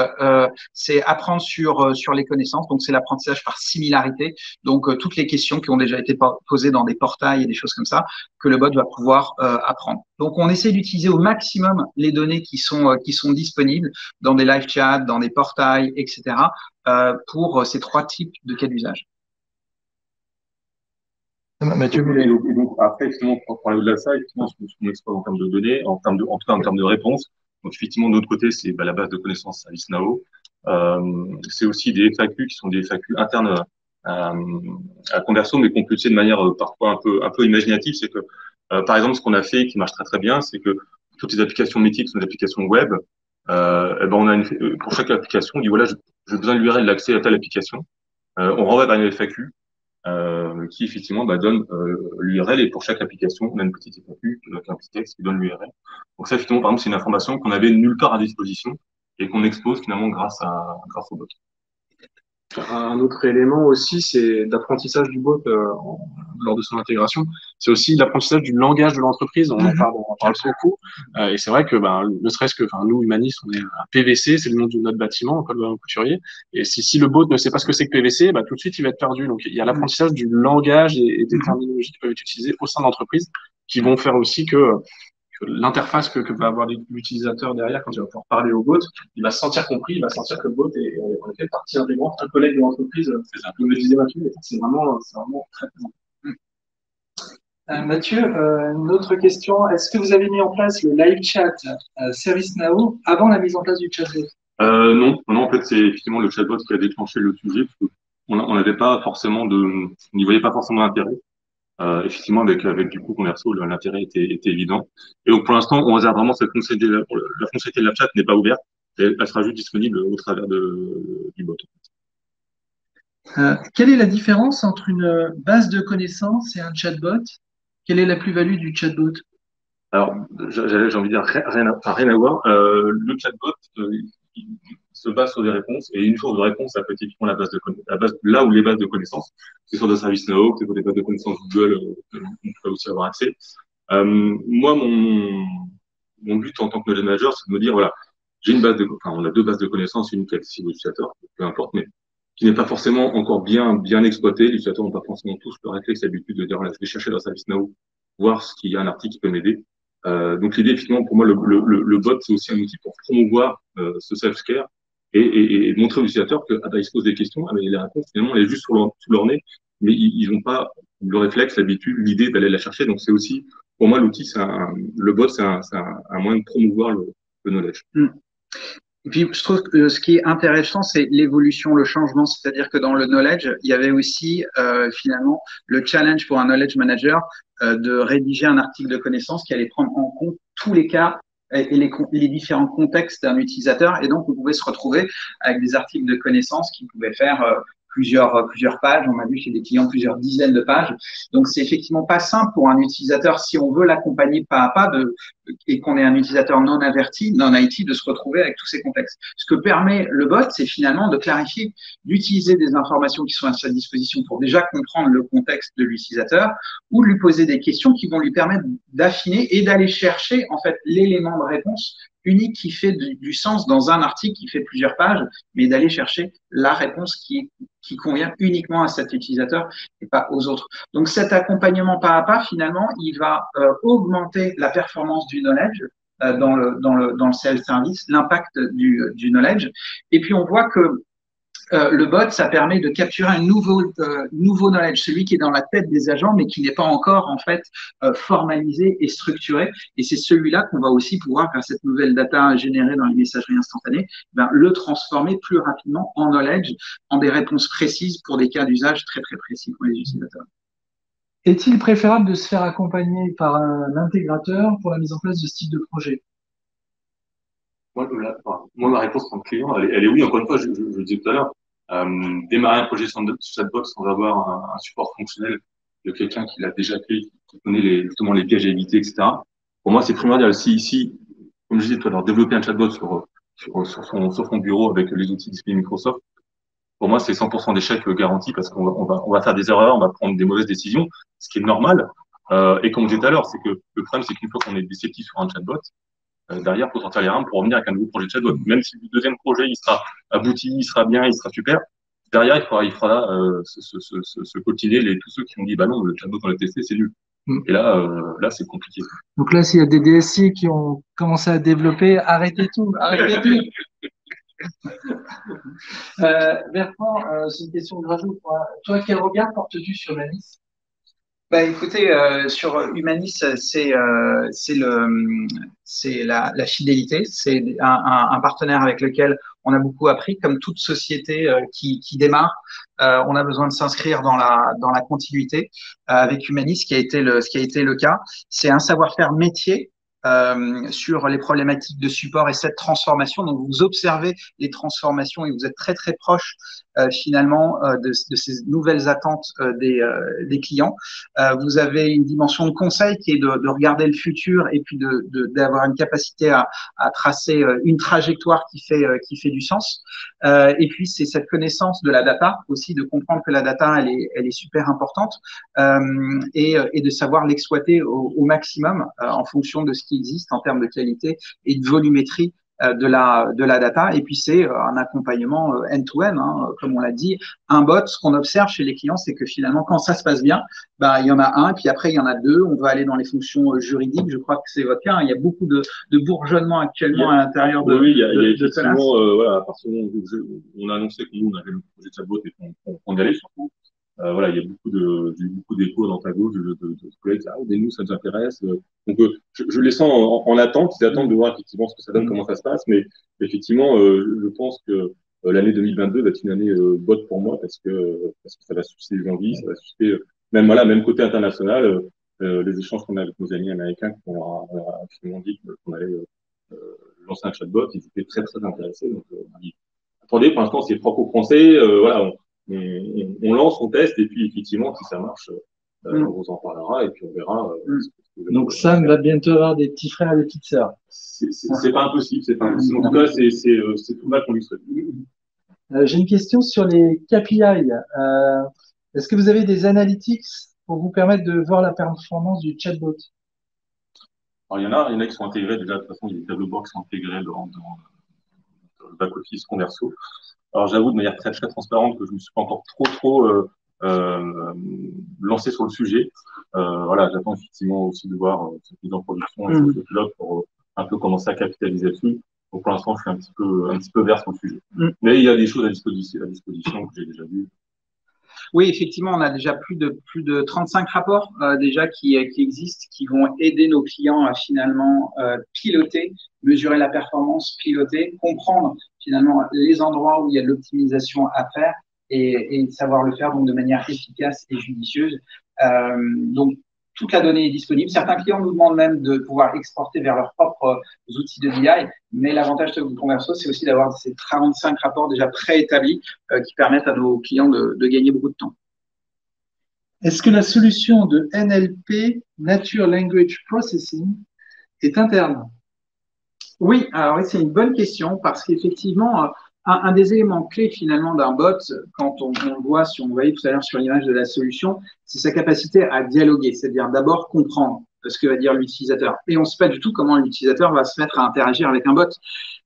c'est apprendre sur les connaissances. Donc, c'est l'apprentissage par similarité. Donc, toutes les questions qui ont déjà été posées dans des portails et des choses comme ça, que le bot va pouvoir apprendre. Donc, on essaie d'utiliser au maximum les données qui sont disponibles dans des live chats, dans des portails, etc., pour ces trois types de cas d'usage. Mathieu, vous voulez... Et donc, après, effectivement, pour parler de ça, effectivement, ce qu'on expose en termes de données, en tout cas en termes de réponses. Donc, effectivement, de notre côté, c'est la base de connaissances ServiceNow. C'est aussi des FAQ qui sont des FAQ internes à Converso, mais qu'on peut utiliser de manière parfois un peu imaginative. C'est que, par exemple, ce qu'on a fait qui marche très très bien, c'est que toutes les applications métiers qui sont des applications web, eh ben on a pour chaque application, on dit voilà, j'ai besoin de l'URL de l'accès à telle application. On renvoie vers une FAQ qui effectivement donne l'URL et pour chaque application, on a une petite FAQ, un petit texte qui donne l'URL. Donc ça, effectivement, par exemple, c'est une information qu'on avait nulle part à disposition et qu'on expose finalement grâce au bot. Un autre élément aussi, c'est d'apprentissage du bot lors de son intégration. C'est aussi l'apprentissage du langage de l'entreprise. On en parle beaucoup. Et c'est vrai que, ne serait-ce que, nous, humanistes, on est un PVC, c'est le nom de notre bâtiment, École Vaillant Couturier. Et si le bot ne sait pas ce que c'est que PVC, tout de suite, il va être perdu. Donc, il y a l'apprentissage du langage et des terminologies qui peuvent être utilisées au sein de l'entreprise qui vont faire aussi que l'interface que va avoir l'utilisateur derrière quand il va pouvoir parler au bot, il va se sentir compris, il va sentir que le bot est en effet partie intégrante, un collègue de l'entreprise, c'est un peu le disait Mathieu, c'est vraiment très présent. Mathieu, une autre question. Est-ce que vous avez mis en place le live chat ServiceNow avant la mise en place du chatbot? Non, en fait, c'est effectivement le chatbot qui a déclenché le sujet, parce qu'on n'avait pas forcément on n'y voyait pas forcément d'intérêt. Effectivement, avec du coup Converso, l'intérêt était évident. Et donc pour l'instant, on réserve vraiment cette fonctionnalité. La fonctionnalité de la chat n'est pas ouverte. Elle sera juste disponible au travers du bot. Quelle est la différence entre une base de connaissances et un chatbot? Quelle est la plus-value du chatbot? Alors, j'ai envie de dire rien à voir. Le chatbot, il se base sur des réponses et une source de réponse, ça peut être typiquement la base, là où les bases de connaissances, c'est sur de ServiceNow, c'est sur des bases de connaissances Google, on peut aussi avoir accès. Moi, mon but en tant que knowledge manager, c'est de me dire, voilà, on a deux bases de connaissances, une qui est accessible aux utilisateurs, peu importe, mais qui n'est pas forcément encore bien exploitée. Les utilisateurs n'ont pas forcément tous le réflexe, l'habitude de dire, voilà, je vais chercher dans ServiceNow, voir s'il y a un article qui peut m'aider. Donc l'idée, effectivement, pour moi, le bot, c'est aussi un outil pour promouvoir ce self-care et montrer aux utilisateurs que ils se posent des questions, mais les réponses, finalement, elles sont juste sous leur nez, mais ils n'ont pas le réflexe, l'habitude, l'idée d'aller la chercher. Donc c'est aussi, pour moi, le bot, c'est un moyen de promouvoir le knowledge. Et puis, je trouve que ce qui est intéressant, c'est l'évolution, le changement. C'est-à-dire que dans le knowledge, il y avait aussi finalement le challenge pour un knowledge manager de rédiger un article de connaissance qui allait prendre en compte tous les cas et les différents contextes d'un utilisateur. Et donc, on pouvait se retrouver avec des articles de connaissances qui pouvaient faire plusieurs pages. On a vu chez des clients plusieurs dizaines de pages. Donc, c'est effectivement pas simple pour un utilisateur, si on veut l'accompagner pas à pas, et qu'on est un utilisateur non averti, non IT, de se retrouver avec tous ces contextes. Ce que permet le bot, c'est finalement de clarifier, d'utiliser des informations qui sont à sa disposition pour déjà comprendre le contexte de l'utilisateur ou de lui poser des questions qui vont lui permettre d'affiner et d'aller chercher en fait l'élément de réponse unique qui fait du sens dans un article qui fait plusieurs pages, mais d'aller chercher la réponse qui convient uniquement à cet utilisateur et pas aux autres. Donc cet accompagnement pas à pas, finalement, il va augmenter la performance du knowledge dans le self-service, l'impact du knowledge. Et puis on voit que le bot, ça permet de capturer un nouveau knowledge, celui qui est dans la tête des agents, mais qui n'est pas encore en fait formalisé et structuré. Et c'est celui-là qu'on va aussi pouvoir, grâce à cette nouvelle data générée dans les messageries instantanées, le transformer plus rapidement en knowledge, en des réponses précises pour des cas d'usage très très précis pour les utilisateurs. Est-il préférable de se faire accompagner par un intégrateur pour la mise en place de ce type de projet? Moi, ma réponse en tant que client, elle est oui. Encore une fois, je le disais tout à l'heure, démarrer un projet sans chatbot sans avoir un support fonctionnel de quelqu'un qui l'a déjà fait, qui connaît justement les pièges à éviter, etc. Pour moi, c'est primordial. Si, comme je disais tout à l'heure, développer un chatbot sur son bureau avec les outils disponibles Microsoft, pour moi, c'est 100% d'échec garanti parce qu'on va faire des erreurs, on va prendre des mauvaises décisions, ce qui est normal. Et comme je disais tout à l'heure, c'est que le problème, c'est qu'une fois qu'on est déceptif sur un chatbot, derrière, faut sortir les rames pour revenir avec un nouveau projet de chatbot. Même si le deuxième projet, il sera abouti, il sera bien, il sera super, derrière, il faudra se coltiner tous ceux qui ont dit, bah non, le chatbot, on l'a testé, c'est nul. Et là, c'est compliqué. Donc là, s'il y a des DSI qui ont commencé à développer, arrêtez tout, arrêtez tout. Bertrand, c'est une question que je rajoute. Toi, quel regard portes-tu sur la liste? Écoutez, sur Humanis, c'est la fidélité. C'est un partenaire avec lequel on a beaucoup appris. Comme toute société qui démarre, on a besoin de s'inscrire dans la continuité. Avec Humanis, ce qui a été le cas, c'est un savoir-faire métier sur les problématiques de support et cette transformation. Donc, vous observez les transformations et vous êtes très, très proche finalement de ces nouvelles attentes des clients. Vous avez une dimension de conseil qui est de regarder le futur et puis d'avoir une capacité à tracer une trajectoire qui fait du sens. Et puis, c'est cette connaissance de la data aussi, de comprendre que la data, elle est super importante et de savoir l'exploiter au maximum en fonction de ce qui existe en termes de qualité et de volumétrie de la data. Et puis, c'est un accompagnement end-to-end, hein, comme on l'a dit. Un bot, ce qu'on observe chez les clients, c'est que finalement, quand ça se passe bien, il y en a un, puis après, il y en a deux. On va aller dans les fonctions juridiques. Je crois que c'est votre cas. Il y a beaucoup de bourgeonnement actuellement à l'intérieur de. Oui, il y a effectivement, voilà, à partir du moment où on a annoncé que nous, on avait le projet de chatbot et qu'on y allait surtout. Voilà, il y a j'ai eu beaucoup d'échos dans ta gauche de collègues, ah, mais nous, ça nous intéresse. Donc, je les sens en attente, ils attendent de voir effectivement ce que ça donne, comment ça se passe, mais effectivement, je pense que l'année 2022 va être une année bonne pour moi parce que ça va susciter des envies, ça va susciter même voilà, même côté international, les échanges qu'on a avec nos amis américains qui ont absolument dit qu'on allait lancer un chatbot, ils étaient très très intéressés. Donc, on dit, attendez, pour l'instant c'est franco-français, voilà, on lance, on teste, et puis effectivement si ça marche, on vous en parlera et puis on verra. Donc Sam va bientôt avoir des petits frères et des petites sœurs. C'est pas impossible, c'est pas impossible. En tout cas, c'est tout mal qu'on lui souhaite. J'ai une question sur les KPI. Est-ce que vous avez des analytics pour vous permettre de voir la performance du chatbot? Alors, il y en a qui sont intégrés déjà, de toute façon, il y a des tableaux de bord qui sont intégrés dans le back-office Converso. Alors, j'avoue de manière très, très transparente que je ne me suis pas encore trop lancé sur le sujet. Voilà, j'attends effectivement aussi de voir cette mise en production et ce pilote pour un peu commencer à capitaliser dessus. Donc, pour l'instant, je suis un petit peu vert sur le sujet. Mais il y a des choses à disposition que j'ai déjà vues. Oui, effectivement, on a déjà plus de 35 rapports déjà qui existent, qui vont aider nos clients à finalement piloter, mesurer la performance, piloter, comprendre finalement les endroits où il y a de l'optimisation à faire et savoir le faire donc de manière efficace et judicieuse. Donc, toute la donnée est disponible. Certains clients nous demandent même de pouvoir exporter vers leurs propres outils de BI, mais l'avantage de Converso, c'est aussi d'avoir ces 35 rapports déjà préétablis qui permettent à nos clients de gagner beaucoup de temps. Est-ce que la solution de NLP, Natural Language Processing, est interne? Oui, alors oui, c'est une bonne question parce qu'effectivement, un des éléments clés finalement d'un bot, quand on le voit, si on voyait tout à l'heure sur l'image de la solution, c'est sa capacité à dialoguer, c'est-à-dire d'abord comprendre ce que va dire l'utilisateur. Et on ne sait pas du tout comment l'utilisateur va se mettre à interagir avec un bot.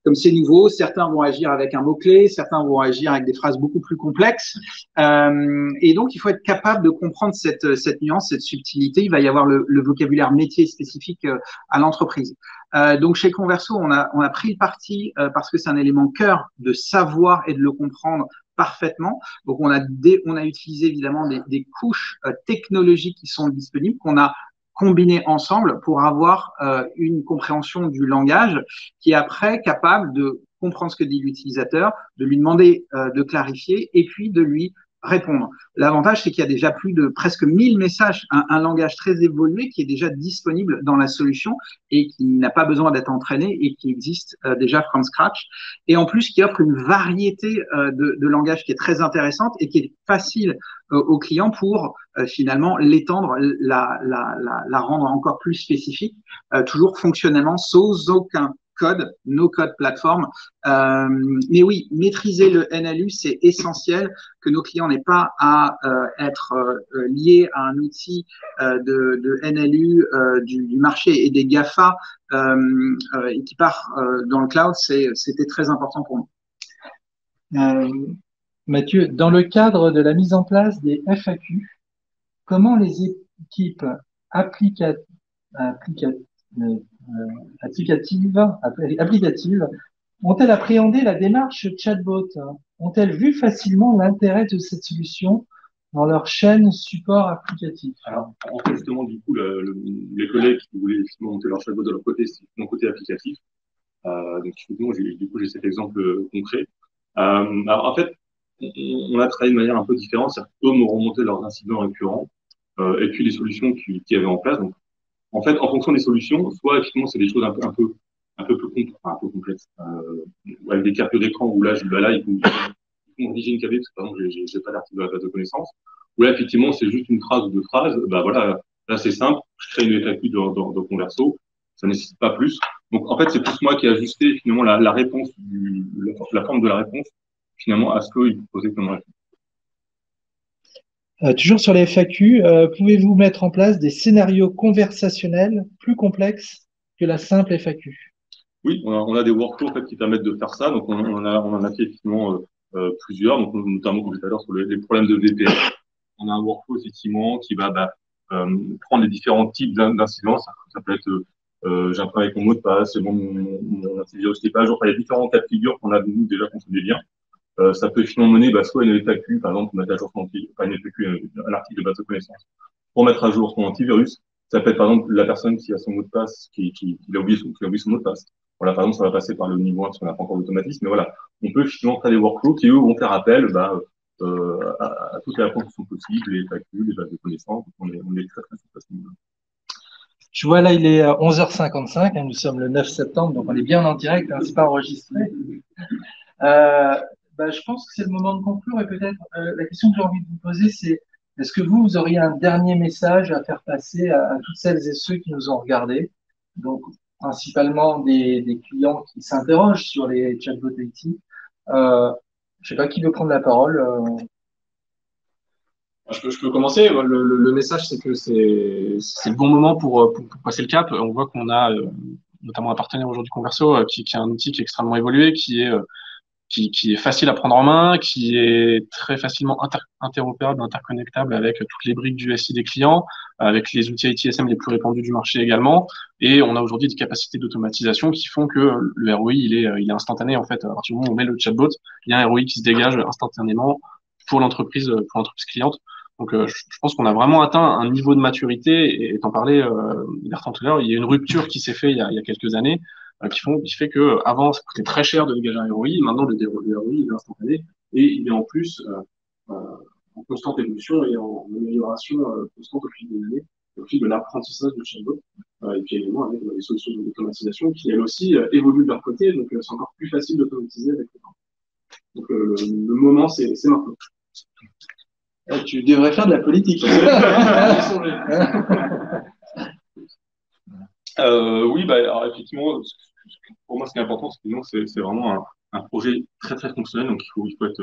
Comme c'est nouveau, certains vont agir avec un mot-clé, certains vont agir avec des phrases beaucoup plus complexes. Et donc, il faut être capable de comprendre cette nuance, cette subtilité. Il va y avoir le vocabulaire métier spécifique à l'entreprise. Donc, chez Converso, on a pris le parti parce que c'est un élément cœur de savoir et de le comprendre parfaitement. Donc, on a utilisé évidemment des couches technologiques qui sont disponibles, qu'on a combinées ensemble pour avoir une compréhension du langage qui est après capable de comprendre ce que dit l'utilisateur, de lui demander de clarifier et puis de lui répondre. L'avantage, c'est qu'il y a déjà plus de presque 1000 messages, un langage très évolué qui est déjà disponible dans la solution et qui n'a pas besoin d'être entraîné et qui existe déjà from scratch. Et en plus, qui offre une variété de langages qui est très intéressante et qui est facile aux clients pour finalement l'étendre, la rendre encore plus spécifique, toujours fonctionnellement sans aucun code, no code plateforme. Mais oui, maîtriser le NLU, c'est essentiel que nos clients n'aient pas à être liés à un outil de NLU du marché et des GAFA et qui part dans le cloud, c'était très important pour nous. Mathieu, dans le cadre de la mise en place des FAQ, comment les équipes applicatives ont-elles appréhendé la démarche chatbot? Ont-elles vu facilement l'intérêt de cette solution dans leur chaîne support applicatif? Alors, en fait, justement, du coup, les collègues qui voulaient effectivement monter leur chatbot de leur côté, c'est mon côté applicatif. Donc, effectivement, j'ai cet exemple concret. Alors, en fait, on a travaillé de manière un peu différente. C'est-à-dire qu'eux m'ont remonté leurs incidents récurrents et puis les solutions qu'il y avait en place. Donc, en fait, en fonction des solutions, soit effectivement, c'est des choses un peu complexes, avec des captures d'écran où là, il faut rédiger une KV, parce que par exemple, j'ai pas d'article de la base de connaissances. Où là, effectivement, c'est juste une phrase ou deux phrases. Bah voilà, là, c'est simple. Je crée une FAQ dans Converso. Ça nécessite pas plus. Donc, en fait, c'est plus moi qui ai ajusté finalement la réponse la forme de la réponse finalement à ce qu'il proposait comme réponse. Toujours sur les FAQ, pouvez-vous mettre en place des scénarios conversationnels plus complexes que la simple FAQ? Oui, on a des workflows en fait, qui permettent de faire ça. Donc, on en a fait effectivement plusieurs, donc notamment comme tout à l'heure sur les problèmes de VPN. On a un workflow effectivement qui va prendre les différents types d'incidents. Ça peut être j'ai un problème avec mon mot de passe, mon antivirus n'est pas à jour. Enfin, il y a différents cas de figure qu'on a nous déjà construit des liens. Ça peut finalement mener soit une FAQ, par exemple, mettre à jour son antivirus, pas une FAQ, un article de base de connaissances, pour mettre à jour son antivirus. Ça peut être par exemple la personne qui a son mot de passe, qui a oublié son mot de passe. Voilà, par exemple, ça va passer par le niveau 1 parce qu'on n'a pas encore d'automatisme, mais voilà, on peut finalement faire des workflows qui eux vont faire appel à toute la réponse qui sont possibles, les calculs, les bases de connaissances. Donc on est très, très facilement. Je vois là, il est 11h55, hein, nous sommes le 9 septembre, donc on est bien en direct, hein, c'est pas enregistré. Je pense que c'est le moment de conclure et peut-être la question que j'ai envie de vous poser, c'est est-ce que vous auriez un dernier message à faire passer à toutes celles et ceux qui nous ont regardés, donc principalement des clients qui s'interrogent sur les chatbots IT. Je sais pas qui veut prendre la parole. Je peux commencer. Le message, c'est que c'est le bon moment pour passer le cap. On voit qu'on a notamment un partenaire aujourd'hui, Converso, qui a un outil qui est extrêmement évolué, qui est facile à prendre en main, qui est très facilement interopérable, interconnectable avec toutes les briques du SI des clients, avec les outils ITSM les plus répandus du marché également. Et on a aujourd'hui des capacités d'automatisation qui font que le ROI, il est instantané, en fait. À partir du moment où on met le chatbot, il y a un ROI qui se dégage instantanément pour l'entreprise cliente. Donc, je pense qu'on a vraiment atteint un niveau de maturité, et t'en parlais, Bertrand, tout à l'heure, il y a une rupture qui s'est faite il y a quelques années, qui fait que avant ça coûtait très cher de dégager un ROI, maintenant le ROI il est instantané, et il est en plus en constante évolution et en amélioration constante au fil des années, au fil de l'apprentissage du chatbot, et puis également avec les solutions d'automatisation qui elles aussi évoluent de leur côté, donc c'est encore plus facile d'automatiser avec le temps. Donc le moment c'est maintenant. Tu devrais faire de la politique. Oui, alors effectivement, pour moi, ce qui est important, c'est que nous, c'est vraiment un projet très très fonctionnel, donc il faut être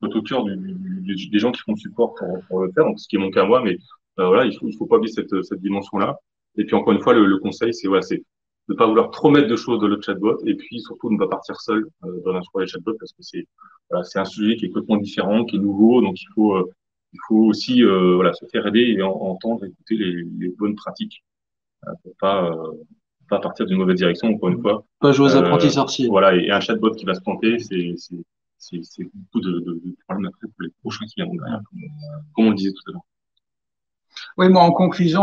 au cœur des gens qui font le support pour le faire, donc ce qui est mon cas moi, mais voilà, il faut pas oublier cette dimension-là. Et puis encore une fois, le conseil, c'est voilà, c'est de pas vouloir trop mettre de choses dans le chatbot, et puis surtout de ne pas partir seul sur les chatbots, parce que c'est un sujet qui est complètement différent, qui est nouveau, donc il faut aussi voilà, se faire aider et entendre, écouter les bonnes pratiques pour pas partir d'une mauvaise direction, encore une fois. Pas jouer aux apprentis sorciers. Voilà, et un chatbot qui va se planter, c'est beaucoup de problèmes après pour les prochains qui viendront derrière, comme on le disait tout à l'heure. Oui, moi, en conclusion,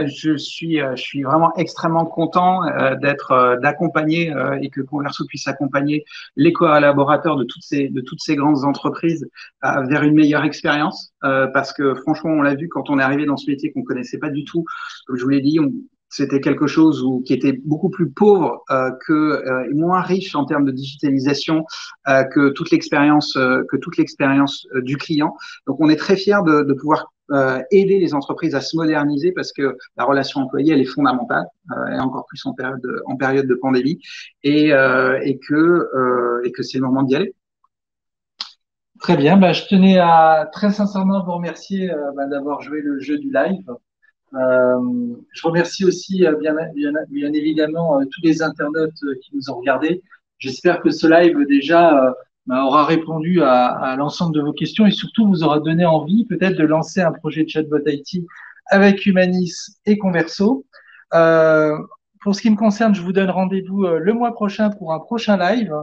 je suis vraiment extrêmement content d'accompagner et que Converso puisse accompagner les collaborateurs de toutes ces grandes entreprises vers une meilleure expérience, parce que franchement, on l'a vu quand on est arrivé dans ce métier qu'on connaissait pas du tout. Comme je vous l'ai dit, c'était quelque chose qui était beaucoup plus pauvre et moins riche en termes de digitalisation que toute l'expérience du client. Donc, on est très fiers de pouvoir aider les entreprises à se moderniser parce que la relation employée, elle est fondamentale, et encore plus en période de pandémie, et que c'est le moment d'y aller. Très bien, je tenais à très sincèrement vous remercier d'avoir joué le jeu du live. Je remercie aussi bien évidemment tous les internautes qui nous ont regardés. J'espère que ce live déjà aura répondu à l'ensemble de vos questions et surtout vous aura donné envie peut-être de lancer un projet de chatbot IT avec Humanis et Converso. Pour ce qui me concerne, je vous donne rendez-vous le mois prochain pour un prochain live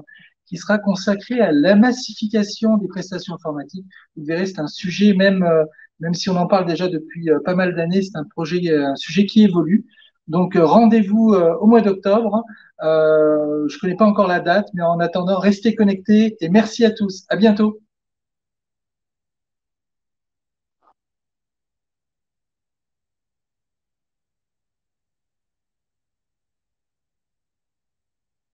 qui sera consacré à la massification des prestations informatiques. Vous verrez, c'est un sujet même si on en parle déjà depuis pas mal d'années, c'est un sujet qui évolue. Donc rendez-vous au mois d'octobre. Je connais pas encore la date, mais en attendant, restez connectés et merci à tous. À bientôt.